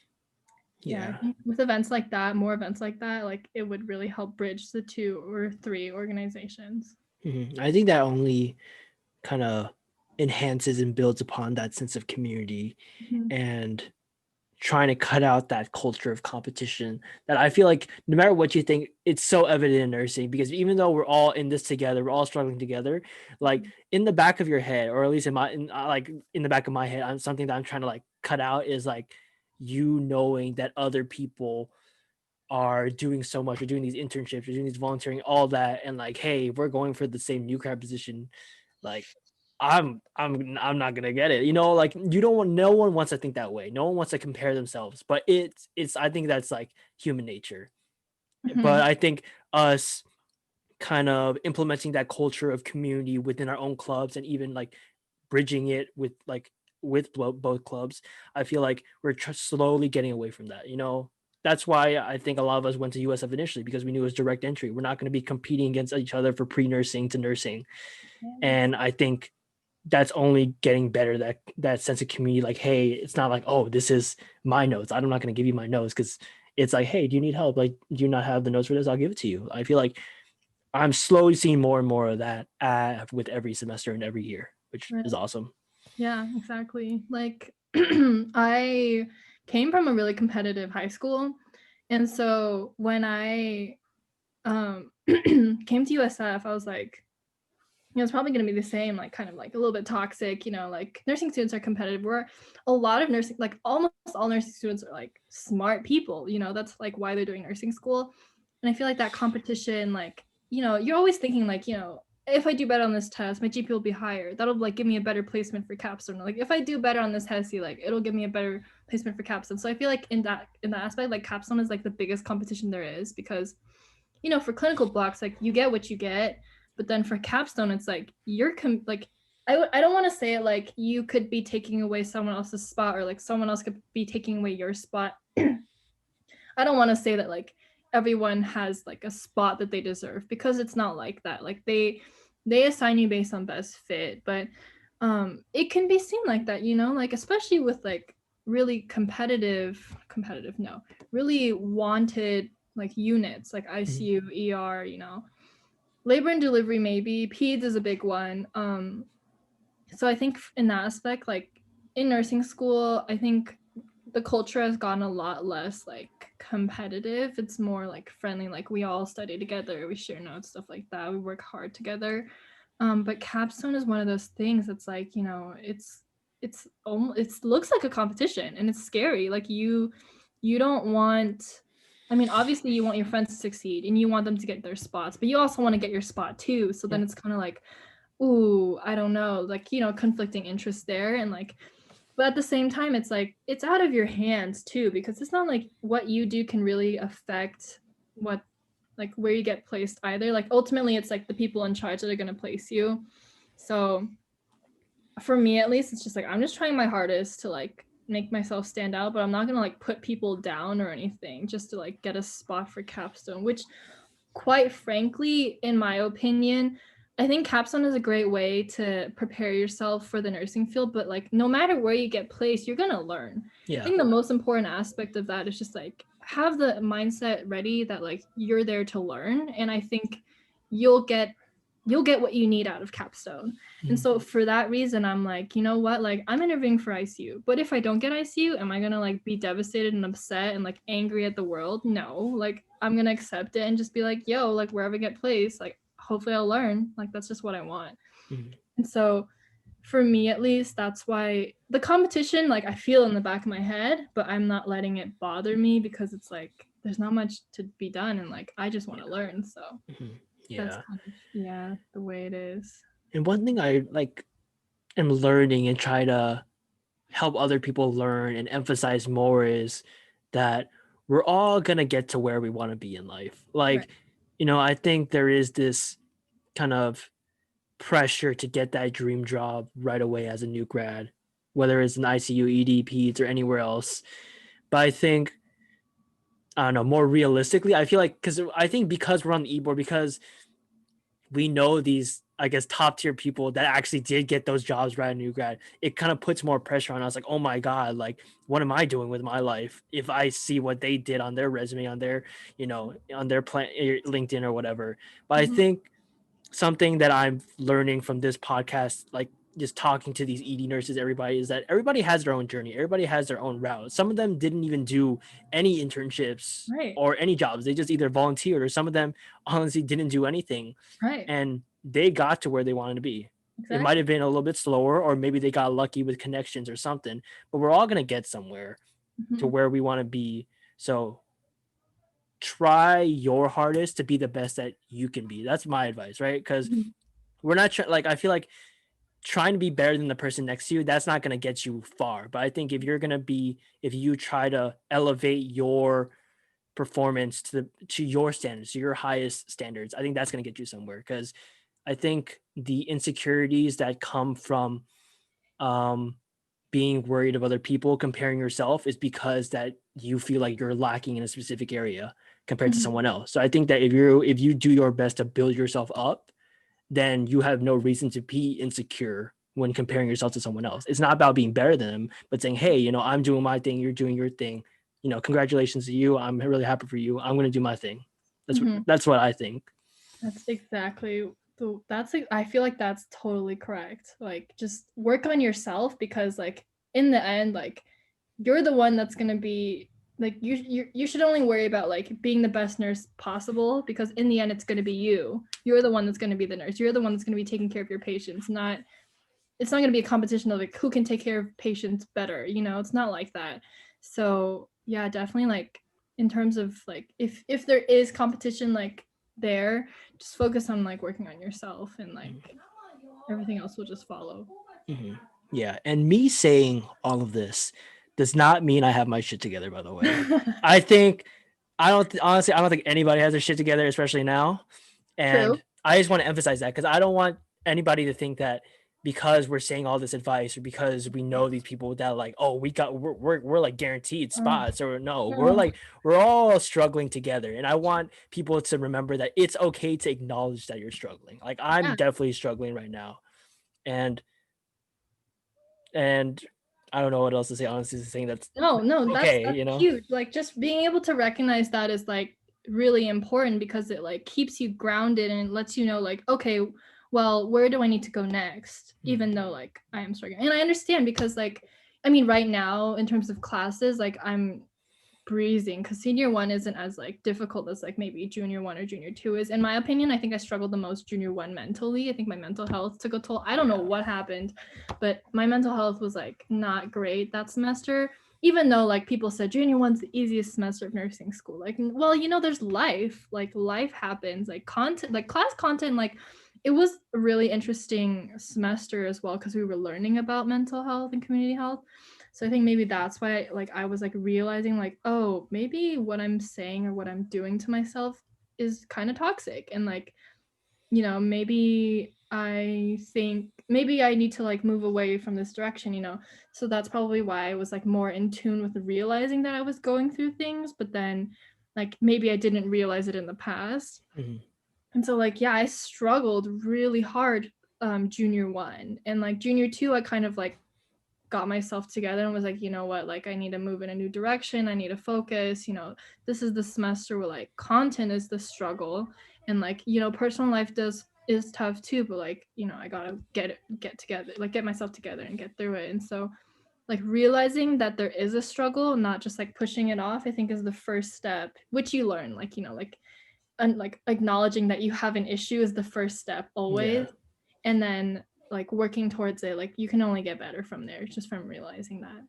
yeah, I think with events like that, more events like that, like it would really help bridge the 2 or 3 organizations. I think that only kind of enhances and builds upon that sense of community and trying to cut out that culture of competition that I feel like no matter what you think, it's so evident in nursing, because even though we're all in this together, we're all struggling together, like in the back of your head, or at least like in the back of my head, I'm something that I'm trying to like cut out is like you knowing that other people are doing so much, we're doing these internships, we're doing these volunteering, all that, and like, hey, we're going for the same new grad position. Like, I'm not gonna get it. You know, like you don't want, no one wants to think that way. No one wants to compare themselves, but it's I think that's like human nature. But Mhm. I think us kind of implementing that culture of community within our own clubs and even like bridging it with like with both clubs, I feel like we're slowly getting away from that. You know, that's why I think a lot of us went to USF initially, because we knew it was direct entry. We're not going to be competing against each other for pre-nursing to nursing. Yes. And I think that's only getting better, that sense of community. Like, hey, it's not like, oh, this is my notes, I'm not going to give you my notes, because it's like, hey, do you need help? Like, do you not have the notes for this? I'll give it to you. I feel like I'm slowly seeing more and more of that with every semester and every year, which Right. is awesome. Yeah, exactly. Like I came from a really competitive high school. And so when I came to USF, I was like, it's probably going to be the same, like kind of like a little bit toxic, like nursing students are competitive. We're a lot of nursing, like almost all nursing students are like smart people, that's like why they're doing nursing school. And I feel like that competition, like, you're always thinking like, if I do better on this test, my GPA will be higher. That'll like give me a better placement for capstone. Like if I do better on this HESI, like it'll give me a better placement for capstone. So I feel like in that aspect, like capstone is like the biggest competition there is, because for clinical blocks, like you get what you get, but then for capstone, it's like like I don't want to say it like you could be taking away someone else's spot, or like someone else could be taking away your spot. I don't want to say that like everyone has like a spot that they deserve, because it's not like that. Like they assign you based on best fit, but it can be seen like that, like especially with like really competitive, no, really wanted like units like Mhm. ICU, ER, labor and delivery, maybe peds is a big one. So I think in that aspect, like in nursing school, I think the culture has gotten a lot less like competitive. It's more like friendly, like we all study together, we share notes, stuff like that, we work hard together. But capstone is one of those things that's like, it's almost, it looks like a competition, and it's scary. Like you don't want, I mean, obviously you want your friends to succeed and you want them to get their spots, but you also want to get your spot too. So Yeah. then it's kind of like, ooh, I don't know, like, conflicting interests there. And like, but at the same time, it's like it's out of your hands too, because it's not like what you do can really affect what, like where you get placed either. Like ultimately it's like the people in charge that are going to place you. So for me at least, it's just like I'm just trying my hardest to like make myself stand out, but I'm not going to like put people down or anything just to like get a spot for capstone, which quite frankly, in my opinion, I think capstone is a great way to prepare yourself for the nursing field, but like no matter where you get placed, you're gonna learn. I Yeah. think the most important aspect of that is just like have the mindset ready that like you're there to learn. And I think you'll get you'll get what you need out of capstone. And Mhm. so for that reason, I'm like, you know what, like I'm interviewing for ICU, but if I don't get ICU, am I gonna like be devastated and upset and like angry at the world? No, like I'm gonna accept it and just be like, yo, like wherever I get placed, like hopefully I'll learn. Like that's just what I want. Mhm. And so for me at least, that's why the competition, like I feel in the back of my head, but I'm not letting it bother me, because it's like there's not much to be done, and like I just want to Yeah. learn. So Mhm. that's Yeah. kind of, yeah, the way it is. And one thing I like am learning and try to help other people learn and emphasize more is that we're all gonna get to where we want to be in life. Right. Like, I think there is this kind of pressure to get that dream job right away as a new grad, whether it's an ICU, ED, peds, or anywhere else. But I think, I don't know, more realistically, I feel like, because we're on the e-board, because we know these, I guess, top tier people that actually did get those jobs right in new grad, it kind of puts more pressure on us. Like, oh my God, like, what am I doing with my life if I see what they did on their resume, on their, on their LinkedIn or whatever. But I Mhm. think something that I'm learning from this podcast, like just talking to these ED nurses, everybody, is that everybody has their own journey. Everybody has their own route. Some of them didn't even do any internships Right. or any jobs. They just either volunteered, or some of them honestly didn't do anything, Right. and they got to where they wanted to be. It might have Exactly. been a little bit slower, or maybe they got lucky with connections or something, but we're all going to get somewhere to Mhm. where we want to be. So try your hardest to be the best that you can be. That's my advice, right? Because Mhm. we're not like, I feel like trying to be better than the person next to you, that's not going to get you far. But I think if you try to elevate your performance to your standards, to your highest standards, I think that's going to get you somewhere. Because I think the insecurities that come from um, being worried of other people, comparing yourself, is because that you feel like you're lacking in a specific area compared to Mhm. someone else. So I think that if you do your best to build yourself up, then you have no reason to be insecure when comparing yourself to someone else. It's not about being better than them, but saying, hey, I'm doing my thing, you're doing your thing. Congratulations to you. I'm really happy for you. I'm going to do my thing. That's Mhm. that's what I think. That's exactly that's like, I feel like that's totally correct. Like just work on yourself because like in the end like you're the one that's going to be like you should only worry about like being the best nurse possible because in the end it's going to be you. You're the one that's going to be the nurse. You're the one that's going to be taking care of your patients, not it's not going to be a competition of like who can take care of patients better, it's not like that. So yeah, definitely like in terms of like if there is competition like there, just focus on like working on yourself and like everything else will just follow. Mhm. Yeah, and me saying all of this does not mean I have my shit together. By the way, I think honestly, I don't think anybody has their shit together, especially now. True. And I just want to emphasize that because I don't want anybody to think that because we're saying all this advice or because we know these people that like, oh, we're like guaranteed Oh, spots, or no, no. we're all struggling together. And I want people to remember that it's okay to acknowledge that you're struggling. Like I'm Yeah. definitely struggling right now. And and I don't know what else to say. Honestly, saying that's No, okay, that's huge. Like just being able to recognize that is like really important because it like keeps you grounded and it lets you know like, okay, well, where do I need to go next? Even though like I am struggling. And I understand because like I mean right now in terms of classes, like I'm breezing because senior one isn't as like difficult as like maybe junior one or junior two is. In my opinion, I think I struggled the most junior one mentally. I think my mental health took a toll. I don't know what happened, but my mental health was like not great that semester. Even though like people said junior one's the easiest semester of nursing school. Like, well, there's life. Like life happens. Like content, like class content, like it was a really interesting semester as well because we were learning about mental health and community health. So I think maybe that's why like I was like realizing like, oh, maybe what I'm saying or what I'm doing to myself is kind of toxic and like, maybe I think maybe I need to like move away from this direction. So that's probably why I was like more in tune with realizing that I was going through things, but then like maybe I didn't realize it in the past. Mhm. And so like yeah, I struggled really hard junior one and like junior two I kind of like got myself together and was like, you know what, like I need to move in a new direction. I need to focus. This is the semester where like content is the struggle. And like, personal life is tough too, but like, I gotta get together, like get myself together and get through it. And so like realizing that there is a struggle, not just like pushing it off, I think is the first step, which you learn, like, like and like acknowledging that you have an issue is the first step Yeah. always, and then like working towards it, like you can only get better from there just from realizing that.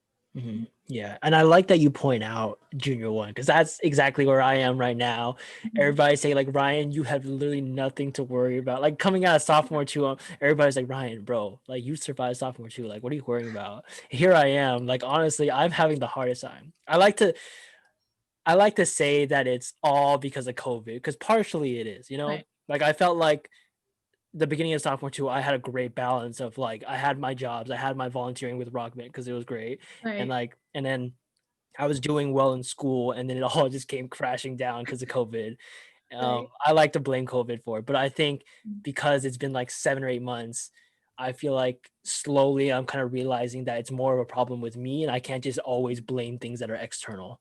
Yeah, and I like that you point out junior one because that's exactly where I am right now. Mhm. Everybody say like, Ryan, you have literally nothing to worry about. Like coming out of sophomore two, everybody's like, Ryan, bro, like you survived sophomore two. Like, what are you worrying about? Here I am. Like honestly, I'm having the hardest time. I like to say that it's all because of COVID because partially it is. Right. Like I felt like the beginning of sophomore two, I had a great balance of like I had my jobs, I had my volunteering with Rockman because it was great, and Right. like and then I was doing well in school, and then it all just came crashing down because of COVID. Right. I like to blame COVID for it, but I think because it's been like 7 or 8 months, I feel like slowly I'm kind of realizing that it's more of a problem with me, and I can't just always blame things that are external.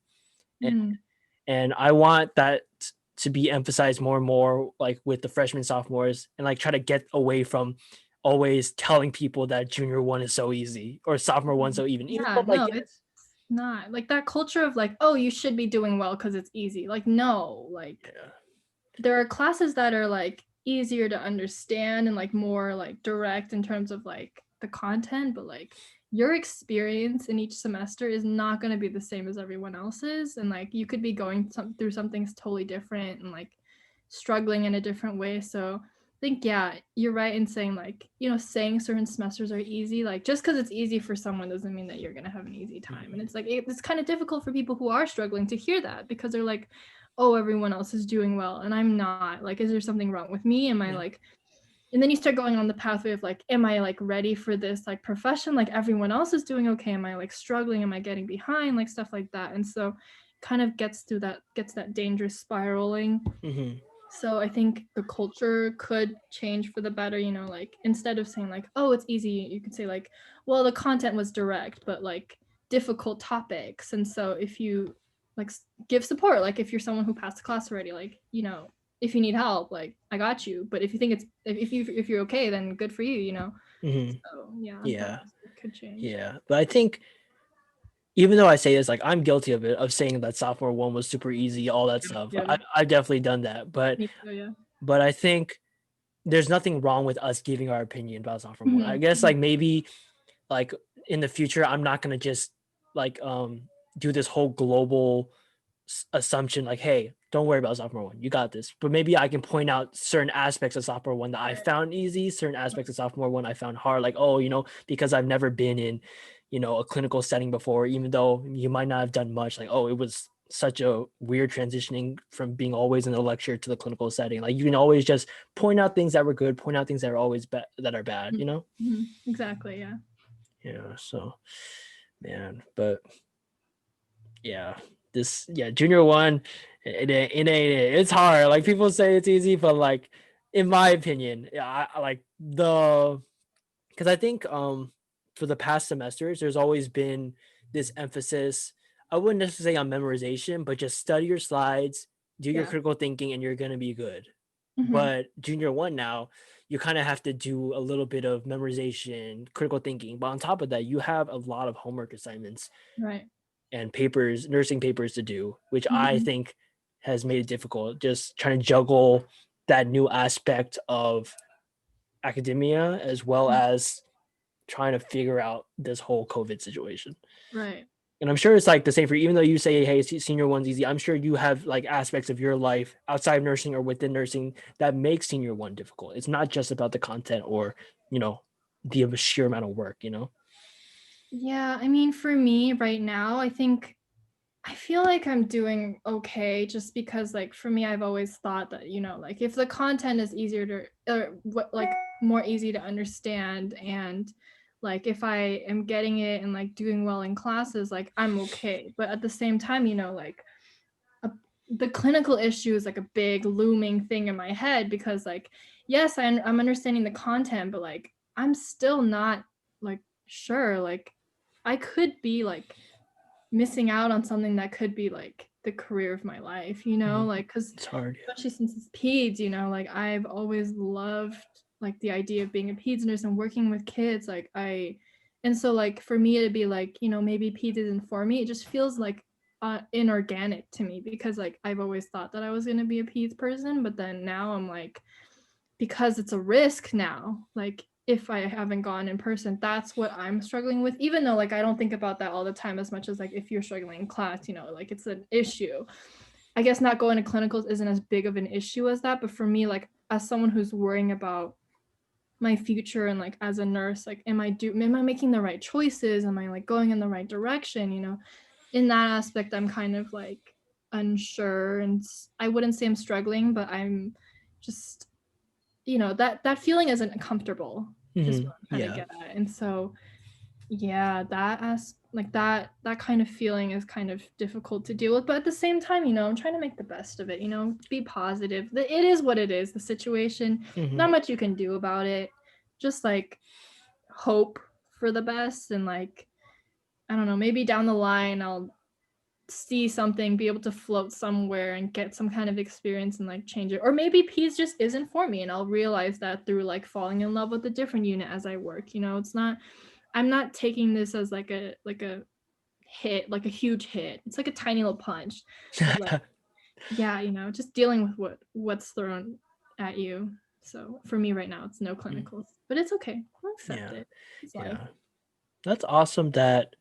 And, Mm. and I want that to be emphasized more and more, like with the freshmen, sophomores, and like try to get away from always telling people that junior one is so easy or sophomore one so even Yeah, though like no, it's not like that culture of like, oh, you should be doing well because it's easy. Like no, like yeah. there are classes that are like easier to understand and like more like direct in terms of like the content, but like your experience in each semester is not going to be the same as everyone else's, and like you could be going through something totally different and like struggling in a different way. So I think, yeah, you're right in saying like, you know, saying certain semesters are easy, like just because it's easy for someone doesn't mean that you're going to have an easy time. And it's like it's kind of difficult for people who are struggling to hear that, because they're like, oh, everyone else is doing well and I'm not. Like, is there something wrong with me? Am I like, and then you start going on the pathway of like, am I like ready for this like profession? Like everyone else is doing okay. Am I like struggling? Am I getting behind? Like stuff like that. And so kind of gets that dangerous spiraling. Mm-hmm. So I think the culture could change for the better, you know, like instead of saying like, oh, it's easy, you could say like, well, the content was direct, but like difficult topics. And so if you like give support, like if you're someone who passed the class already, like, you know, if you need help, like I got you. But if you think it's if you're okay, then good for you, you know. Mm-hmm. So yeah, that Yeah. could change. Yeah. But I think even though I say this, like I'm guilty of it, of saying that sophomore one was super easy, all that stuff. Yeah, I've definitely done that. me too, yeah. But I think there's nothing wrong with us giving our opinion about sophomore one. I guess Mm-hmm. like maybe like in the future, I'm not gonna just like do this whole global assumption like, hey, don't worry about sophomore one, you got this. But maybe I can point out certain aspects of sophomore one that I found easy, certain aspects of sophomore one I found hard. Like, oh, you know, because I've never been in, you know, a clinical setting before, even though you might not have done much. Like, oh, it was such a weird transitioning from being always in the lecture to the clinical setting. Like you can always just point out things that were good, point out things that are always that are bad, you know. Mm-hmm. Exactly, yeah. Yeah, so man, but yeah, this, yeah, junior one, it's hard. Like people say it's easy, but like in my opinion, yeah, I like the, because I think for the past semesters there's always been this emphasis. I wouldn't necessarily say on memorization, but just study your slides, do your Yeah. critical thinking, and you're gonna be good. Mm-hmm. But junior one now, you kind of have to do a little bit of memorization, critical thinking. But on top of that, you have a lot of homework assignments Right. and papers, nursing papers to do, which I Mm-hmm. think has made it difficult. Just trying to juggle that new aspect of academia as well as trying to figure out this whole COVID situation. Right. And I'm sure it's like the same for you, even though you say, hey, senior one's easy. I'm sure you have like aspects of your life outside of nursing or within nursing that make senior one difficult. It's not just about the content or, you know, the sheer amount of work, you know? Yeah, I mean, for me right now, I think I feel like I'm doing okay, just because like for me I've always thought that, you know, like if the content is easier to or what like more easy to understand, and like if I am getting it and like doing well in classes, like I'm okay. But at the same time, you know, like a, the clinical issue is like a big looming thing in my head, because like yes, I'm understanding the content, but like I'm still not like sure, like I could be like missing out on something that could be like the career of my life, you know, Mhm. like because It's hard. especially since it's peds, you know, like I've always loved like the idea of being a peds nurse and working with kids, like and so like for me to be like, you know, maybe peds isn't for me, it just feels like inorganic to me, because like I've always thought that I was going to be a peds person, but then now I'm like, because it's a risk now, like if I haven't gone in person, that's what I'm struggling with, even though like I don't think about that all the time as much as like if you're struggling in class, you know, like it's an issue. I guess not going to clinicals isn't as big of an issue as that, but for me, like as someone who's worrying about my future and like as a nurse, like am I making the right choices, am I like going in the right direction, you know, in that aspect I'm kind of like unsure, and I wouldn't say I'm struggling, but I'm just, you know, that feeling isn't comfortable, is Mm-hmm. what I'm trying to Yeah. get at. And so yeah, that kind of feeling is kind of difficult to deal with, but at the same time, you know, I'm trying to make the best of it, you know, be positive. It is what it is, the situation, Mm-hmm. not much you can do about it, just like hope for the best, and like I don't know, maybe down the line I'll see something, be able to float somewhere and get some kind of experience and like change it. Or maybe peas just isn't for me, and I'll realize that through like falling in love with a different unit as I work. You know, it's not, I'm not taking this as like a hit, like a huge hit. It's like a tiny little punch. But like, yeah, you know, just dealing with what's thrown at you. So for me right now, it's no clinicals, but it's okay. I'll accept Yeah. it. It's life. Yeah. That's awesome that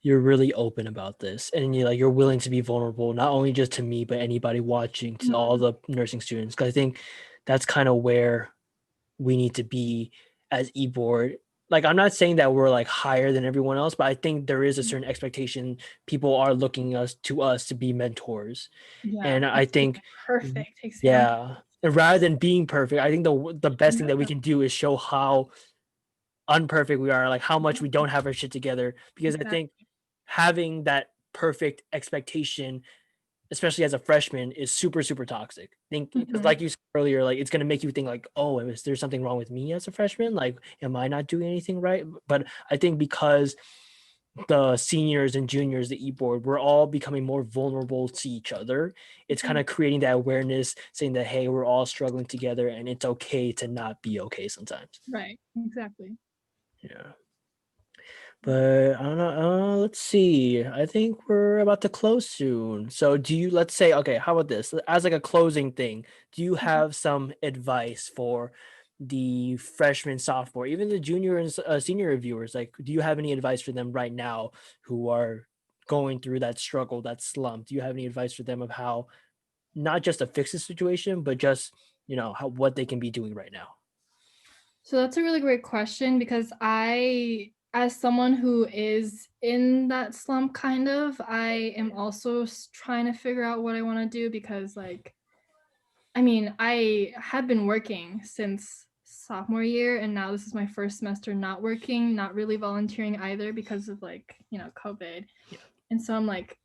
you're really open about this and you're willing to be vulnerable, not only just to me, but anybody watching, to all Mhm. the nursing students. Because I think that's kind of where we need to be as e-board. Like, I'm not saying that we're like higher than everyone else, but I think there is a certain expectation. People are looking us to be mentors. Yeah, And I instead of think, being perfect example. yeah, and rather than being perfect, I think the best thing that we Yeah, can do is show how unperfect we are, like how much we don't have our shit together. Because I think exactly. having that perfect expectation, especially as a freshman, is super super toxic. Think, because Mhm. like you said earlier, like it's gonna make you think like, oh, is there something wrong with me as a freshman? Like, am I not doing anything right? But I think because the seniors and juniors, the e-board, we're all becoming more vulnerable to each other. It's kind Mhm. of creating that awareness, saying that, hey, we're all struggling together and it's okay to not be okay sometimes. Right. Exactly. Yeah. But I don't know. Let's see. I think we're about to close soon. So do you, let's say, okay, how about this? As like a closing thing, do you Mhm. have some advice for the freshman, sophomore, even the junior and senior reviewers? Like, do you have any advice for them right now who are going through that struggle, that slump? Do you have any advice for them of how not just to fix the situation, but just, how what they can be doing right now? So that's a really great question because as someone who is in that slump kind of, I am also trying to figure out what I want to do because like I mean, I had been working since sophomore year and now this is my first semester not working, not really volunteering either because of like, COVID. Yeah. And so I'm like,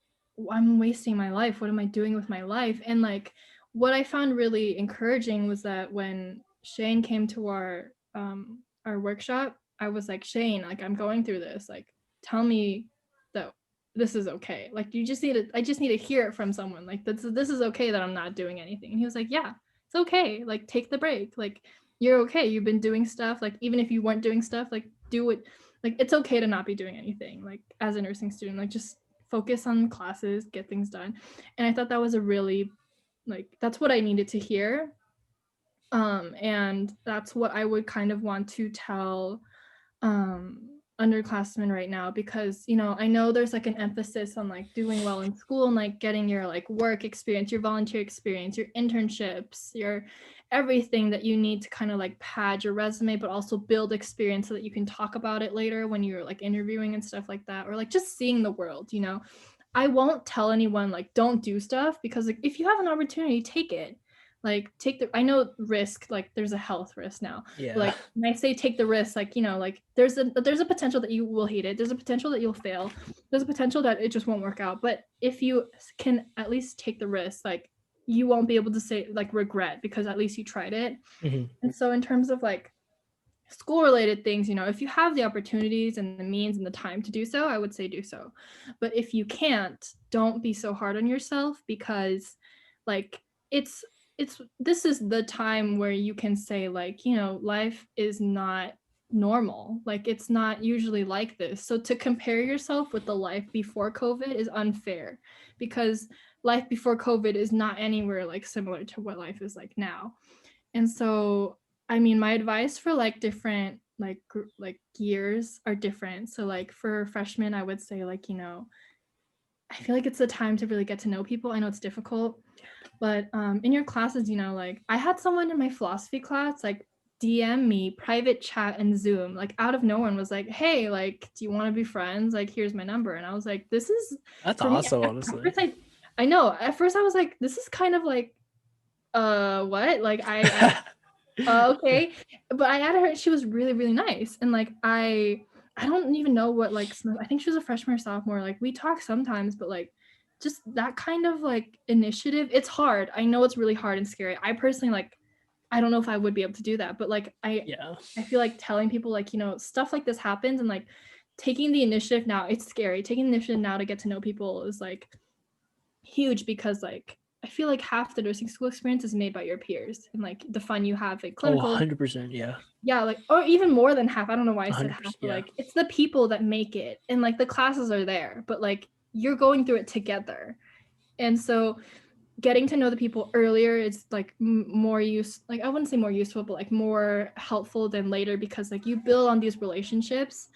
I'm wasting my life. What am I doing with my life? And like what I found really encouraging was that when Shane came to our workshop, I was like, Shane, like I'm going through this. Like tell me that this is okay. Like I just need to hear it from someone. Like this is okay that I'm not doing anything. And he was like, yeah, it's okay. Like take the break. Like you're okay. You've been doing stuff. Like even if you weren't doing stuff, like do it. Like it's okay to not be doing anything. Like as a nursing student, like just focus on classes, get things done. And I thought that was a really like that's what I needed to hear. And that's what I would kind of want to tell underclassmen right now because I know there's like an emphasis on like doing well in school and like getting your like work experience, your volunteer experience, your internships, your everything that you need to kind of like pad your resume but also build experience so that you can talk about it later when you're like interviewing and stuff like that, or like just seeing the world. I won't tell anyone like don't do stuff because like if you have an opportunity, take it. Like take the I know risk, like there's a health risk now. But Yeah. like when I say take the risk, like like there's a potential that you will hate it. There's a potential that you'll fail. There's a potential that it just won't work out. But if you can at least take the risk, like you won't be able to say like regret because at least you tried it. Mhm. And so in terms of like school related things, if you have the opportunities and the means and the time to do so, I would say do so. But if you can't, don't be so hard on yourself because like it's this is the time where you can say like, life is not normal. Like it's not usually like this. So to compare yourself with the life before COVID is unfair because life before COVID is not anywhere like similar to what life is like now. And so, I mean, my advice for like different like years are different. So like for freshmen, I would say like, I feel like it's the time to really get to know people. I know it's difficult, but in your classes, like I had someone in my philosophy class like DM me, private chat and Zoom, like out of nowhere and was like, "Hey, like, do you want to be friends? Like, here's my number." And I was like, "This is That's for me." awesome, At honestly. first, I know. At first, I was like, "This is kind of like what?" Like okay. But I added her, she was really, really nice. And like I don't even know what like I think she was a freshman or sophomore. Like we talk sometimes, but like just that kind of like initiative, it's hard. I know it's really hard and scary. I personally like I don't know if I would be able to do that, but like Yeah. I feel like telling people like, stuff like this happens and like taking the initiative now, it's scary. Taking the initiative now to get to know people is like huge because like I feel like half the nursing school experience is made by your peers and like the fun you have at Oh, clinicals. 100%. Yeah. Yeah, like or even more than half. I don't know why I said half, 100%. but Yeah. like it's the people that make it and like the classes are there, but like you're going through it together. And so getting to know the people earlier is like more like I wouldn't say more useful, but like more helpful than later, because like you build on these relationships,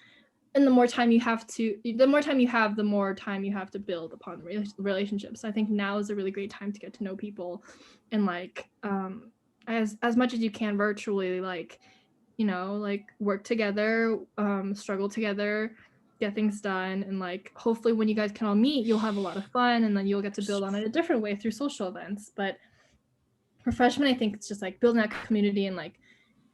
and the more time you have, the more time you have to build upon relationships. So I think now is a really great time to get to know people, and like as much as you can virtually, like, you know, like work together, struggle together, get things done, and like hopefully when you guys can all meet, you'll have a lot of fun, and then you'll get to build on it a different way through social events. But for freshmen, I think it's just like building that community, and like,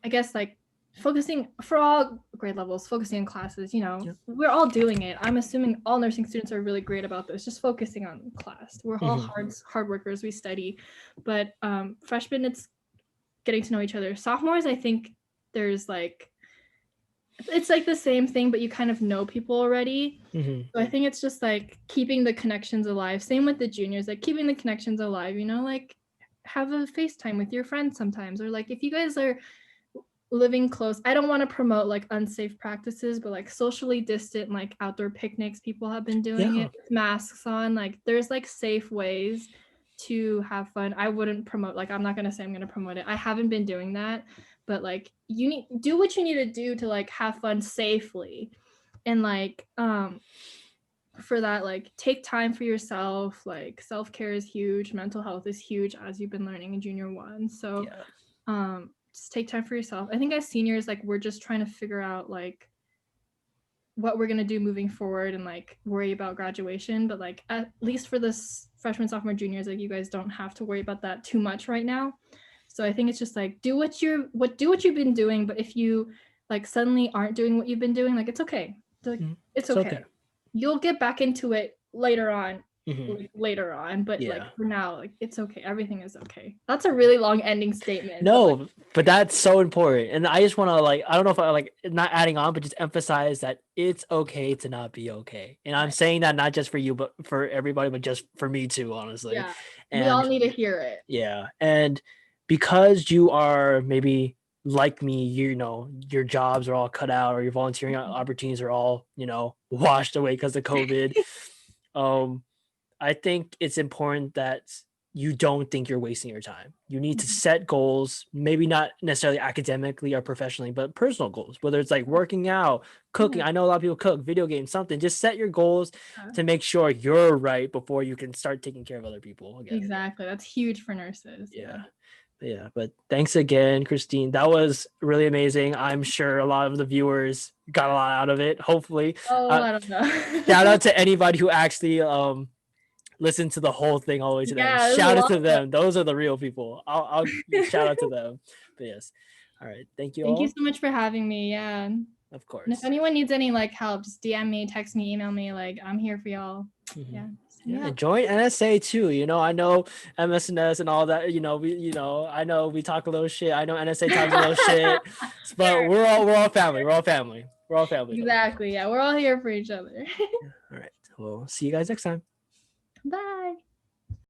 I guess like focusing for all grade levels, focusing on classes. You know, Yep. we're all doing it. I'm assuming all nursing students are really great about this, just focusing on class. We're all hard workers, we study. But freshmen, it's getting to know each other. Sophomores, I think there's like, it's like the same thing, but you kind of know people already. So I think it's just like keeping the connections alive. Same with the juniors, like keeping the connections alive, you know, like have a FaceTime with your friends sometimes. Or like if you guys are living close, I don't want to promote like unsafe practices, but like socially distant, like outdoor picnics, people have been doing it with masks on. Like there's like safe ways to have fun. I wouldn't promote, like I'm not gonna say I'm gonna promote it. I haven't been doing that, but like you need do what you need to do to like have fun safely. And like for that, like take time for yourself. Like self-care is huge, mental health is huge, as you've been learning in junior one. So just take time for yourself. I think as seniors, like we're just trying to figure out like what we're gonna do moving forward, and like worry about graduation. But like at least for this freshman, sophomore, juniors, like you guys don't have to worry about that too much right now. So I think it's just like do what you've been doing. But if you like suddenly aren't doing what you've been doing, like it's okay. Like, it's okay. You'll get back into it later on. But like for now, like it's okay. Everything is okay. That's a really long ending statement. No, but that's so important. And I just want to like, I don't know if I like not adding on, but just emphasize that it's okay to not be okay. And I'm saying that not just for you, but for everybody, but just for me too, honestly. Yeah. And we all need to hear it. Yeah. And because you are maybe like me, you know, your jobs are all cut out, or your volunteering opportunities are all, you know, washed away because of COVID. I think it's important that you don't think you're wasting your time. You need to set goals, maybe not necessarily academically or professionally, but personal goals, whether it's like working out, cooking. I know a lot of people cook, video games, something. Just set your goals to make sure you're right before you can start taking care of other people again. Exactly. That's huge for nurses. Yeah, but thanks again, Christine. That was really amazing. I'm sure a lot of the viewers got a lot out of it, hopefully. I don't know. Shout out to anybody who actually listen to the whole thing all the way to the end. Shout out to them. Those are the real people. I'll shout out to them. But yes. All right. Thank you all. Thank you so much for having me. Yeah. Of course. And if anyone needs any like help, just DM me, text me, email me. Like I'm here for y'all. Yeah, join NSA too. You know, I know MSNS and all that. You know, I know we talk a little shit. I know NSA talks a little shit, but we're all family. We're all family. We're all family. Exactly. Yeah, we're all here for each other. All right. Well, see you guys next time. Bye.